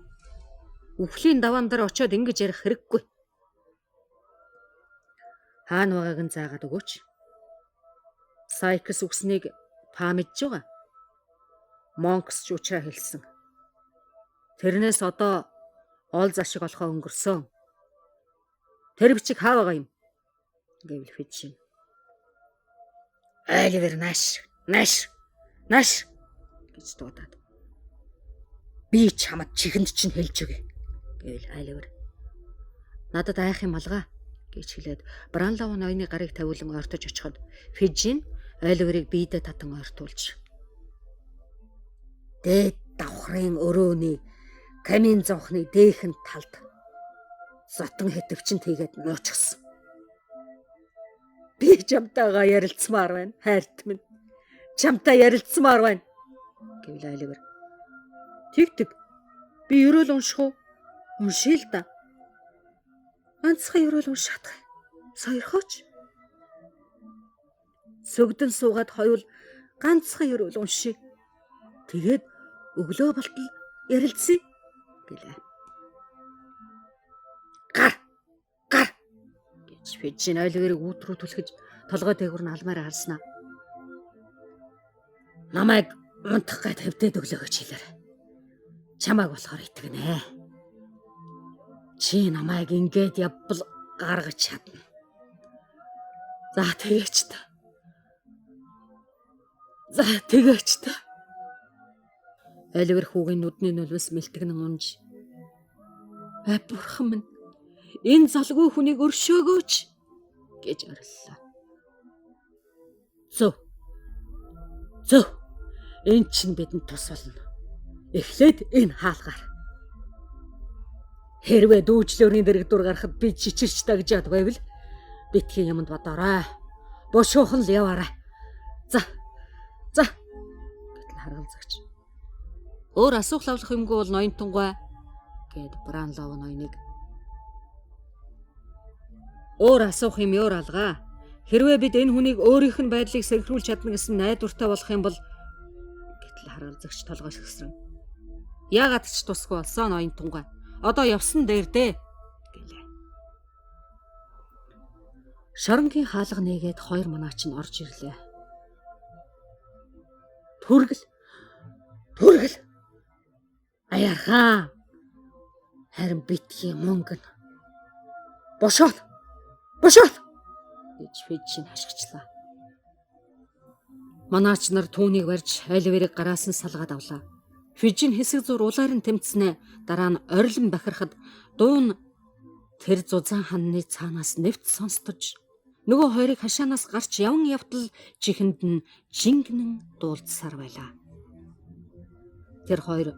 Үхлийн даваан дээр очиод ингэж ярих хэрэггүй. Хаана байгааг нь заагаад өгөөч. Сайкс үгснийг та мэдж байгаа. Монкс ч уучраа хэлсэн. Тэрнээс одоо ол зашиг олохоо өнгөрсөн. Тэр бичиг хаа байгаа юм? Гэвэл Фижин. Оливер нааш гэж дуудаад. Би чамд чихэнд чинь хэлж өгье гэвэл Оливер. Надад айх юм алгаа гэж хэлээд Бранлау ноёны гарыг тавиулан ойртож очиход Фижин Оливерыг биедээ татан ойртуулж. Дээд давхрын өрөөний камин зовхны дээхэн талд зотон хэтвчин тийгээд нуучихсан. Би чамтайгаа ярилцмаар байна, хайрт минь. Чамтай ярилцмаар байна гэвэл Оливер. Тэг. Би ерөөл унших уу? Уншия л да. Ганцхан ерөөл уншаадах. Сойрхооч. Сөгдөн суугаад хоёул ганцхан ерөөл уншия. Тэгээд өглөө болтол ярилцъя гэлээ. Гар гэж Фижин Оливерыг үүд рүү түлхэж толгой дээгүүр нь алмаараа харснаа. Намайг унтах гэж тавьдээд өглөө гэж хэлээрэй. Чамайг болохоор итгэнэ. Чи намайг ингээд явбал гаргаж чадна. За тэгээч та. Оливер хүүгийн нүдний нөлөөс мэлтгэн унж. Бурхан минь, энэ залгүй хүнийг өршөөгөөч гэж ориллоо. Зөв. Энд чинь бидэнд тус болно. Эхлээд энэ хаалгаар. Хэрвээ дүүжлөөрийн дэрэгдүр гарахад би чичирч дагжаад байвал битгий юмд бодоорой. Бошуухан л яваарай. За. Гэтэл харгалзагч. Өөр асуух лавлах юмгүй бол ноён тунгай гэд Бранлау ноёныг. Өөр асуух юм өөр алгаа. Хэрвээ бид энэ хүнийг өөрийнх нь байдлыг сэрхрүүлж чадна гэсэн найдвартай болох юм бол гэтэл харгалзагч толгой сэгсрэн. Яагаад ч тусгүй болсон ноён тунгай. Одоо явсан дээр дээ гэлээ. Шоронгийн хаалга нээгээд хоёр манаач нь орж ирлээ. Түргэл. Аяархан. Харин битгий мөнгөн. Бошоол гэж Фижин хашгичлаа. Манаач нар түүнийг барьж Оливерыг гараас нь салгаад авлаа. Фижин хэсэг зур улаар нь тэмцэнэ. Дараа нь орилон бахирхад дуун тэр зузаан ханны цаанаас нэвт сонстож нөгөө хоёрыг хашаанаас гарч явн явтал чихэнд нь жингнэн дуулдсаар байлаа. Тэр хоёр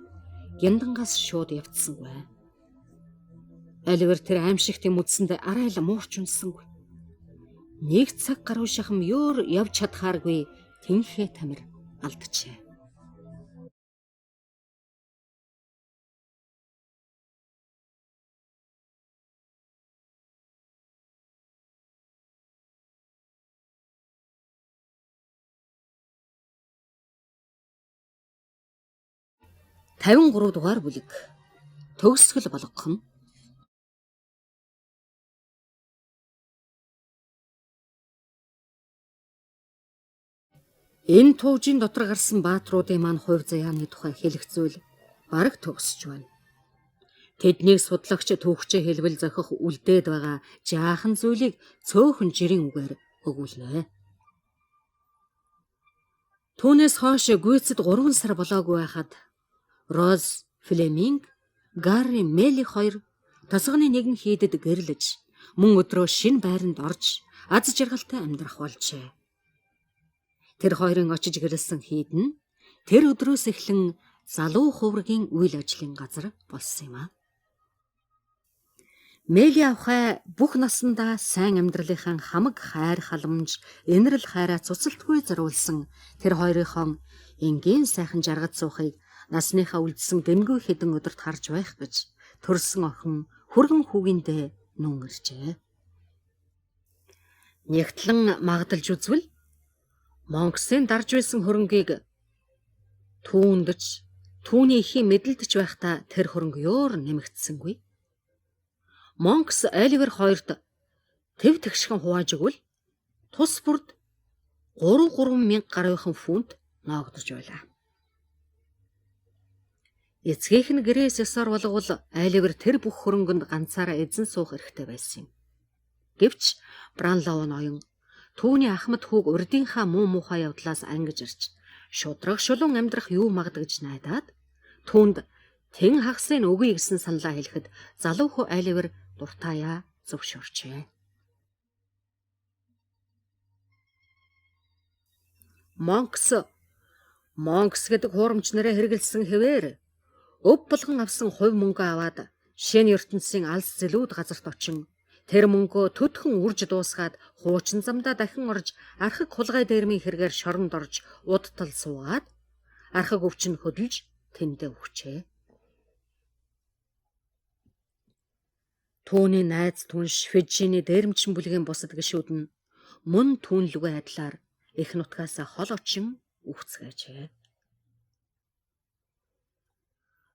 гяндангаас шууд явцсангүй. Оливер тэр аимшигт юм үдсэндээ арай л муурч унсангүй. Нэг цаг гаруй шахам ёор явж чадхааргүй тэнхээ тамир алджээ. Тавин 3 дугаар бүлэг төгсгөл болгох нь. Энэ туужийн дотор гарсан баатруудын маань хувь заяаны тухай хэлэх зүйл бараг төгсөж байна. Тэднийг судлагч түүхчээ хэлбэл зохих үлдээд байгаа жаахан зүйлийг цөөхөн жирийн үгээр өгүүлнэ. Түүнээс хойш гүйцэд 3 сар болоогүй байхад Роз Флеминг, Гарри Мели хоёр тосгоны нэгэн хийдэд гэрлэж мөн өдрөө шинэ байранд орж аз жаргалтай амьдрах болжээ. Тэр хоёрын очиж гэрэлсэн хийд нь тэр өдрөөс эхлэн залуу хувргийн үйл ажлын газар болсон юм а. Мели авхай бүх насандаа сайн амьдралынхаа хамаг хайр халамж, инэрл хайраа цуцалтгүй зориулсан тэр хоёрынхон энгийн сайхан жаргад суухыг Насныхаа үлдсэн гэмгүй хэдэн өдөрт харж байх гэж төрсөн охин хүргэн хүүгиндээ нүн иржээ. Нягтлан магдалж үзвэл Монксын дарж байсан хөрөнгийг түүндэж түүний ихийн мэдлэлдэж байхдаа тэр хөрөнгө ёор нэмэгдсэнгүй. Монкс Оливер хоёрт тэв тэгшхэн хувааж өгвөл тус бүрд 3,000 гаруйхан фунт ноогдож байлаа. Эцгийнх нь гэрээс ёсоор болгол Оливер тэр бүх хөрөнгөнд ганцаараа эзэн суух эрхтэй байсан юм. Гэвч Бранлоу ноён түүний ахмад хүүг урдынхаа муу муухай явдлаас ангиж ирж шудраг шулуун амьдрах юу магдагж найдаад түүнд тэн хагасыг өгье гэсэн саналаа хэлэхэд залуу хөө Оливер дуртаяа зөвшөөрчээ. Монкс гэдэг хуурамч нараа хэрэгэлсэн хэвээр өв болгон авсан хувь мөнгө аваад шинэ ертөнцийн алс зэлүүд газарт очин тэр мөнгөө төдхөн үрж дуусгаад хуучин замдаа дахин орж архаг хулгай дээрмийн хэрэгээр шоронд орж удтал суугаад архаг өвчин хөдөлж тэндээ өгчээ. Түүний найз түнш Фижиний дээрмчин бүлгийн бусад гишүүд нь мөн түүнлүгэ адилаар их нутгаасаа хол очин үхцгээжээ.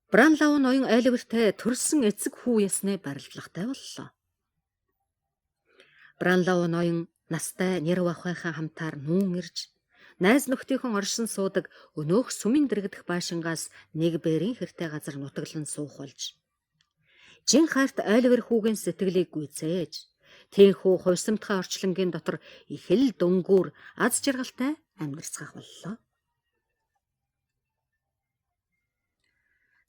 Бранлоу ноён Оливертэй төрсөн эцэг хүү ясны барилдлагатай боллоо. Бранлоу ноён настай нэр вахайхан хамтаар нүүн ирж найз нөхдийнхөн оршин суудаг өнөөх сүмийн дэрэгдэх байшингаас нэг бэрийн хэртэй газар нутаглан суух болж жин хайрт Оливер хүүгийн сэтгэлийг гүйцээж тийхүү хувьсамтгай орчлонгийн дотор их л дөнгүүр аз жаргалтай амьдарцгаах боллоо.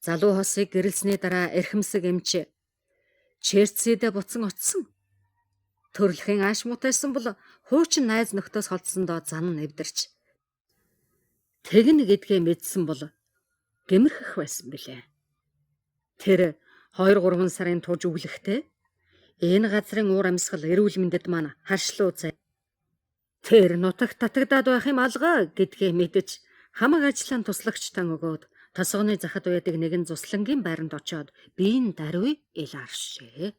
Залуу хосыг гэрэлсний дараа эрхэмсэг эмч Черцэдэ буцан очсон. Төрөлхийн ааш мутайсан бол хуучин найз нөхдөөс холдсондоо зан нэвдэрч тэгнэ гэдгээ мэдсэн бол гэмэрхэх байсан билээ. Тэр 2-3 сарын турж өглөхдөө энэ газрын уур амьсгал эрүүл мэндэд маань харшлуу зай. Тэр нутагт татагдаад байх юм алгаа гэдгээ мэдэж хамаг ажлын туслагчтан өгөөд тосгоны захад байдаг нэгэн цуслангийн байранд очиод биеийн даруй ил аршжээ.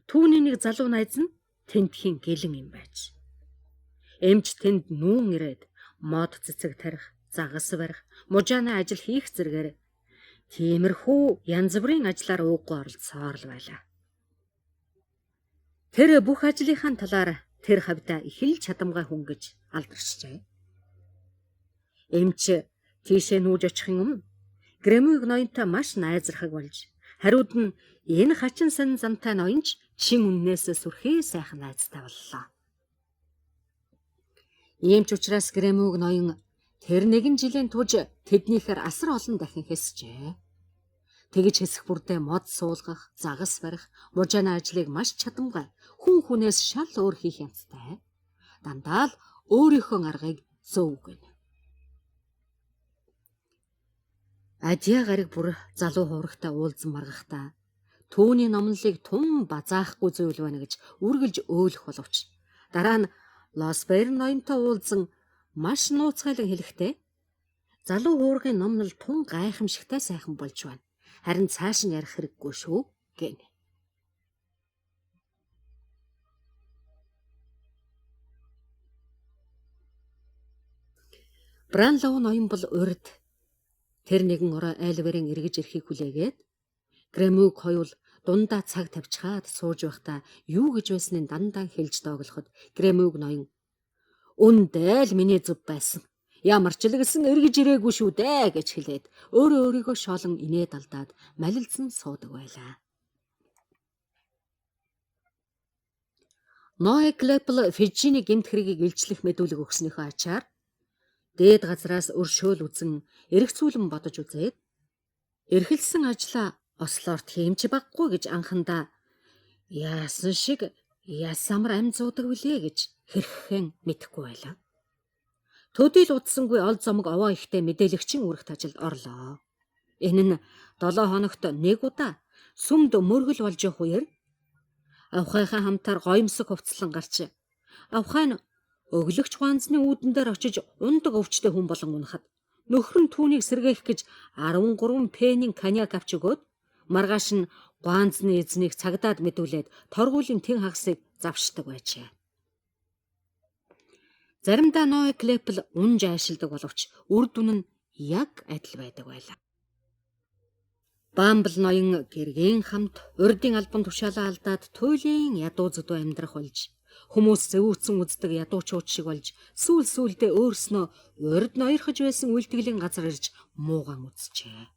Түүний нэг залуу найз нь тентхийн гэлэн юм байж. Эмч тэнд нүүн ирээд мод цэцэг тарих, загас барих, мужааны ажил хийх зэргээр тиймэрхүү янз бүрийн ажлаар ууггүй оролцсоор л байлаа. Тэр бүх ажлынхаа талаар тэр хавьда их л чадамгай хүн гэж алдарчжээ. Эмч тийшээ нүүж очихын өмнө Грэмиг ноёнтой маш найзрахаг болж хариуд нь энэ хачин сан замтай ноёнч шин үннээс сүрхээ сайхан найзтай боллоо. Иймч учраас Грэмиг ноён тэр нэгэн жилийн туж тэднийхээр асар олон дахин хэсжээ. Тэгж хэсэх бүрдээ мод суулгах, загас барих, мужааны ажлыг маш чадамгай хүн хүнээс шал өөр хийх юмтай. Дандаа л өөрийнхөө аргыг зөв гэнэ. Адья гариг бүр залуу хуурагтай уулзан маргахдаа түүний номлолыг тун базаахгүй зүйл байна гэж үргэлж өөлөх боловч дараа нь Лос Бэйрн ноёнтой уулзан маш нууцгайлан хэлэхдээ залуу хуургын номнол тун гайхамшигтай сайхан болж байна. Харин цааш нь ярих хэрэггүй шүү гэнэ. Бранлоу ноён бол урд тэр нэгэн орой Оливерийн эргэж ирэхийг хүлээгээд Грэмиг хоёул дундаа цаг тавьчихаад сууж байхдаа юу гэж байсныг дандаа хэлж дооглоход Грэмиг ноён "Үндэ л миний зүв байсан. Ямар ч л гэсэн эргэж ирээгүй шүү дээ" гэж хэлээд өөрийгөө шолон инээд алдаад малилзан суудаг байлаа. Ноэ Клэпл Фижиний гэмт хэргийг илчлэх мэдүүлэг өгснөөхөө ачаар дээд газраас өршөөл үзэн эргцүүлэн бодож үзээд эрхэлсэн ажлаа ослоорт хиймч баггүй гэж анхандаа яасан шиг ясамар амь зуудаг билээ гэж хэрхэн мэдэхгүй байлаа. Төдийл удсангүй ол зомог овоо ихтэй мэдээлэгчийн үүрэгт ажилд орлоо. Энэ нь 7 хоногт нэг удаа сүмд мөргөл болж явах үеэр авхайхаа хамтаар гоёмсог хувцлан гарч авхай нь өглөгч хуанзны үүдэн дээр очиж ундаг өвчтэй хүн болон унахад Нөхөр нь түүнийг сэргээх гэж 13 пенийн коньяк авч өгөөд маргааш нь гуанзны эзнийг цагдаад мэдүүлээд торгуулийн тэн хагасыг завшдаг байжээ. Заримдаа Ноэ Клэпл унж айшилдаг боловч үр дүн нь яг адил байдаг байлаа. Бамбл ноён гэргийн хамт урдын албан тушаалаа алдаад туйлын ядуу зүдөө амьдрах болж хүмүүс зэвүүцэн үздэг ядуучууд шиг болж сүүлдээ өөрснөө урд ноёрхож байсан үйлдэлийн газар ирж мууган үзжээ.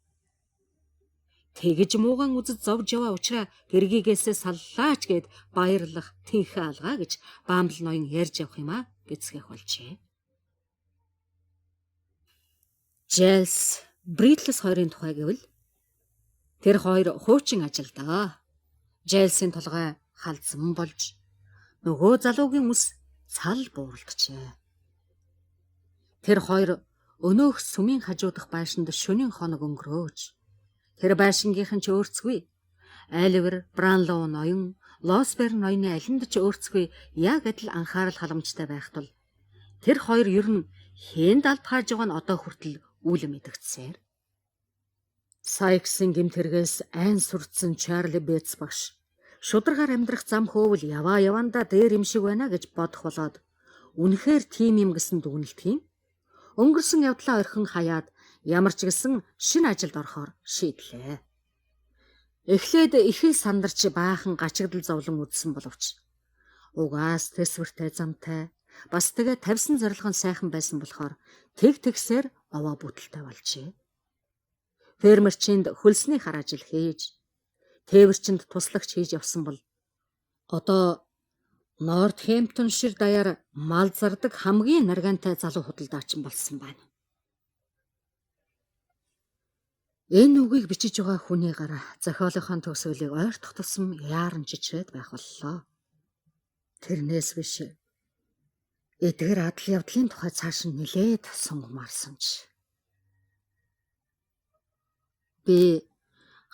Тэгж мууган үзэж зовж яваа учраас гэргийгээсээ саллаач гэд баярлах тэнхээ алгаа гэж Бамбл ноён ярьж явах юм а гэцгэх болжээ. Джейлс Бритлс хоёрын тухай гэвэл тэр хоёр хуучин ажилдаа. Джейлсийн толгой халдсан болж нөгөө залуугийн ус цал бууралджээ. Тэр хоёр өнөөх сүмийн хажуудах байшинд шөнийн хоног өнгөрөөж тэр байшингийнхан ч өөрцгүй Оливер Бранлоу ноён Лосбер ноёны алинд ч өөрцгүй яг адил анхаарал халамжтай байх тул тэр хоёр ер нь хэн далд хааж байгаа нь одоо хүртэл үл мэдэгдсээр. Сайксын гэмтэргээс айн сурдсан Чарли Бэтс багш шударгаар амьдрах зам хөөвл яваандаа дээр юм шиг байна гэж бодох болоод үнэхээр тийм юм гэсэн дүгнэлтийн өнгөрсөн явдлаа орхин хаяад ямар ч гэсэн шинэ ажилд орохоор шийдлээ. Эхлээд их л сандарч баахан гачигдал зовлон үдсэн боловч угаас төсвөртэй замтай бас тэгээ тавьсан зорилго нь сайхан байсан болохоор тэгсээр овоо бүтэлтэй болжээ. Фермерчинд хөлсний хар ажил хийж тээвэрчинд туслагч хийж явсан бол одоо Нортхэмптоншир даяар мал зардаг хамгийн наргантай залуу худалдаачин болсон байна. Энэ үгийг бичиж байгаа хүний гараа зохиолынхон төгсгөлийг ойртох тусам яаран чичрээд байх боллоо. Тэрнээс биш эдгээр адал явдлын тухай цааш нь нилээд сунгамаарсан ч. Би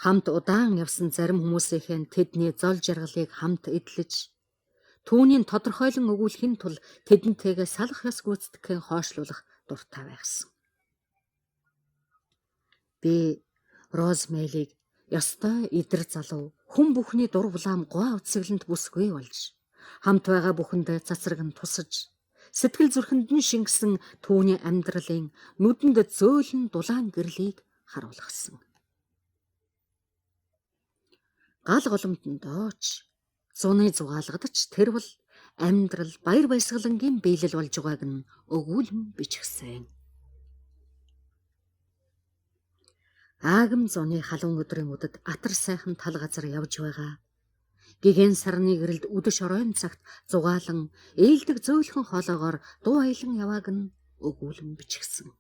хамт удаан явсан зарим хүмүүсийнхэн тэдний зол жаргалыг хамт эдлэж түүнийг тодорхойлон өгүүлэхин тул тэдэнтэйгээ салах ёс гүйцэтгэхин хойшлуулах дуртай байсан. Би Розмелийг ёстой идэр залуу хүн бүхний дур булаам гоо үцгэлэнд бүсгүй болж хамт байгаа бүхэндээ цацраг нь тусаж сэтгэл зүрхэнд нь шингэсэн түүний амьдралын нүдэнд зөөлөн дулаан гэрлийг харуулгасан. Гал голомтон дооч зуны зугаалгадч тэр бол амьдрал баяр баясгалангийн биелэл болж байгааг нь өгүүлэн бичгсэн. Аагам зуны халуун өдрийн үдэд атар сайхан тал газар явж байгаа. Гэгэн сарны гэрэлд үдэш оройн цагт зугаалan ээлдэг зөөлхөн хоолоогоор дуу аялан явааг нь өгүүлэн бичгсэн.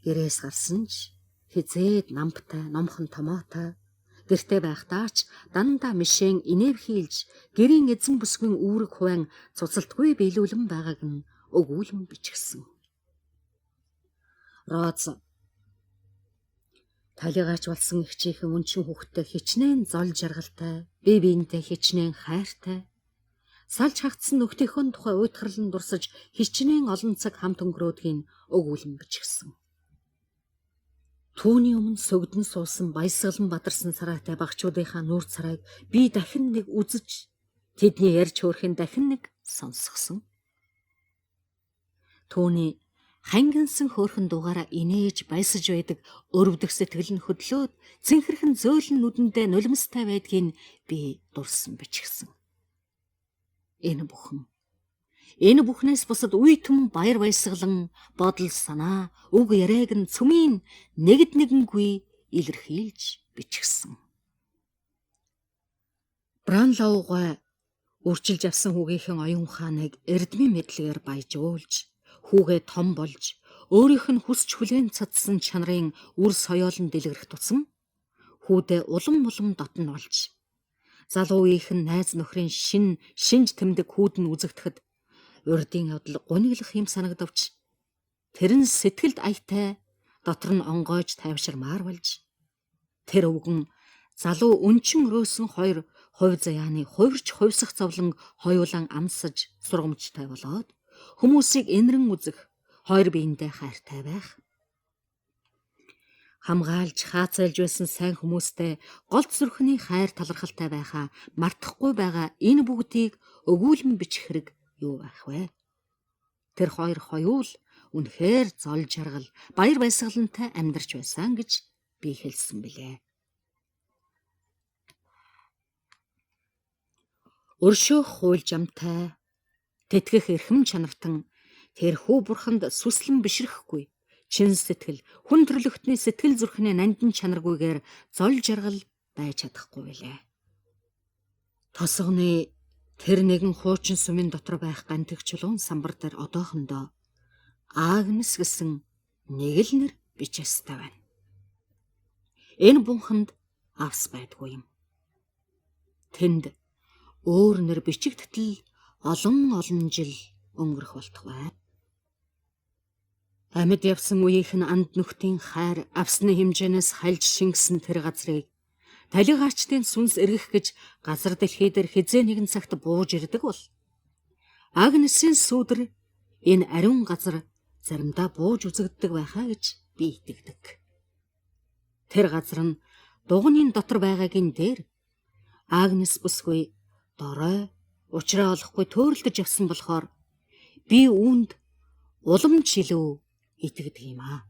Гэрээс гарсан ч хизээд намптай, номхон томоотой гэртээ байхдаа ч дандаа мишэн инэвхийлж гэрийн эзэн бүсгүй үүрэг хувайн цуцалтгүй биелүүлэн байгааг нь өгүүлэн бичгсэн. Роз талигаач болсон ихчийнхэн өнчин хүүхдтэй хичнээн зол жаргалтай, бие биентэй хичнээн хайртай. Салж хагтсан нөхдийнхөө тухай уйтгарлан дурсаж хичнээн олон цаг хамт өнгөрөөдгийг өгүүлэн бичгсэн. Түүний өмнө сөгдөн суусан баясгалан бадарсан сарайтай багчуудынхаа нүүр царайг би дахин нэг үзэж тэдний ярьж хөөрхөн дахин нэг сонсгосон. Түүний хангинсан хөөрхөн дугаараа инээж баясаж байдаг өрөвдөх сэтгэл нь хөдлөөд цэнхэрхэн зөөлөн нүдэндээ нулимстай байдгийг би дурсан бичгсэн. Энэ бүхнээс бусад үе түм баяр баясгалан бодол санаа үг яриаг нь цөмийн нэгэнгүй илэрхийлж бичгсэн. Бранлоугой үрчилж авсан хүүгийнхэн оюун ухааныг эрдмийн мэдлэгээр баяжуулж хүүгээ том болж өөрийнх нь хүсч хүлээн цацсан чанарын үр соёолн дэлгэрэх тусам хүүдээ улам дотн болж залуу үеийнхэн найз нөхрийн шинж тэмдэг хүүд нь үзэгдэхэд урдын явдал гуниглах юм санагдавч тэр нь сэтгэлд аятай дотор нь онгойж тайвширмаар болж тэр өвгөн залуу өнчин өрөөсөн хоёр хувь заяаны хувирч хувьсах зовлон хоёулан амсаж сургамжтай болоод хүмүүсийг энэрэн үзэх Хоёр биендээ хайртай байх. Хамгаалж хаацайлж байсан сайн хүмүүстэй голд зүрхний хайр талархалтай байхаа мартахгүй байгаа энэ бүгдийг өгүүлэн бичих хэрэг юу байх вэ? Тэр хоёр хоёул үнэхээр зол жаргал, баяр баясгалантай амьдарч байсан гэж би хэлсэн билээ. Өршөөх хууль жамтай, тэтгэх эрхэм чанартан тэрхүү бурханд сүслэн бишрэхгүй, чин сэтгэл, хүн төрлөختний сэтгэл зүрхний нандин чанаргүйгээр зол жаргал байж чадахгүй билээ. Тосгоны тэр нэгэн хуучин сүмийн дотор байх гантиг чулуун самбар дээр одоохондоо Агнес гэсэн нэг л нэр бичээстэй байна. Энэ бунханд авс байдгүй юм. Тэнд өөр нэр бичигдтэл олон жил өнгөрөх болтугай. Амьд явсан үеийнх нь анд нүхтийн хайр авсны хэмжээнээс хальж шингэсэн тэр газрыг талигаачдын сүнс эргэх гэж газар дэлхий дээр хизээ нэгэн цагт бууж ирдэг бол Агнесийн сүудэр энэ ариун газар заримдаа бууж үзэгддэг байхаа гэж би итгэдэг. Тэр газар нь дугуйн дотор байгаагийн дээр Агнес бүсгүй дорой учраа олохгүй төөрөлдөж явсан болохоор би үүнд уламж илүү итгэдэг юм аа.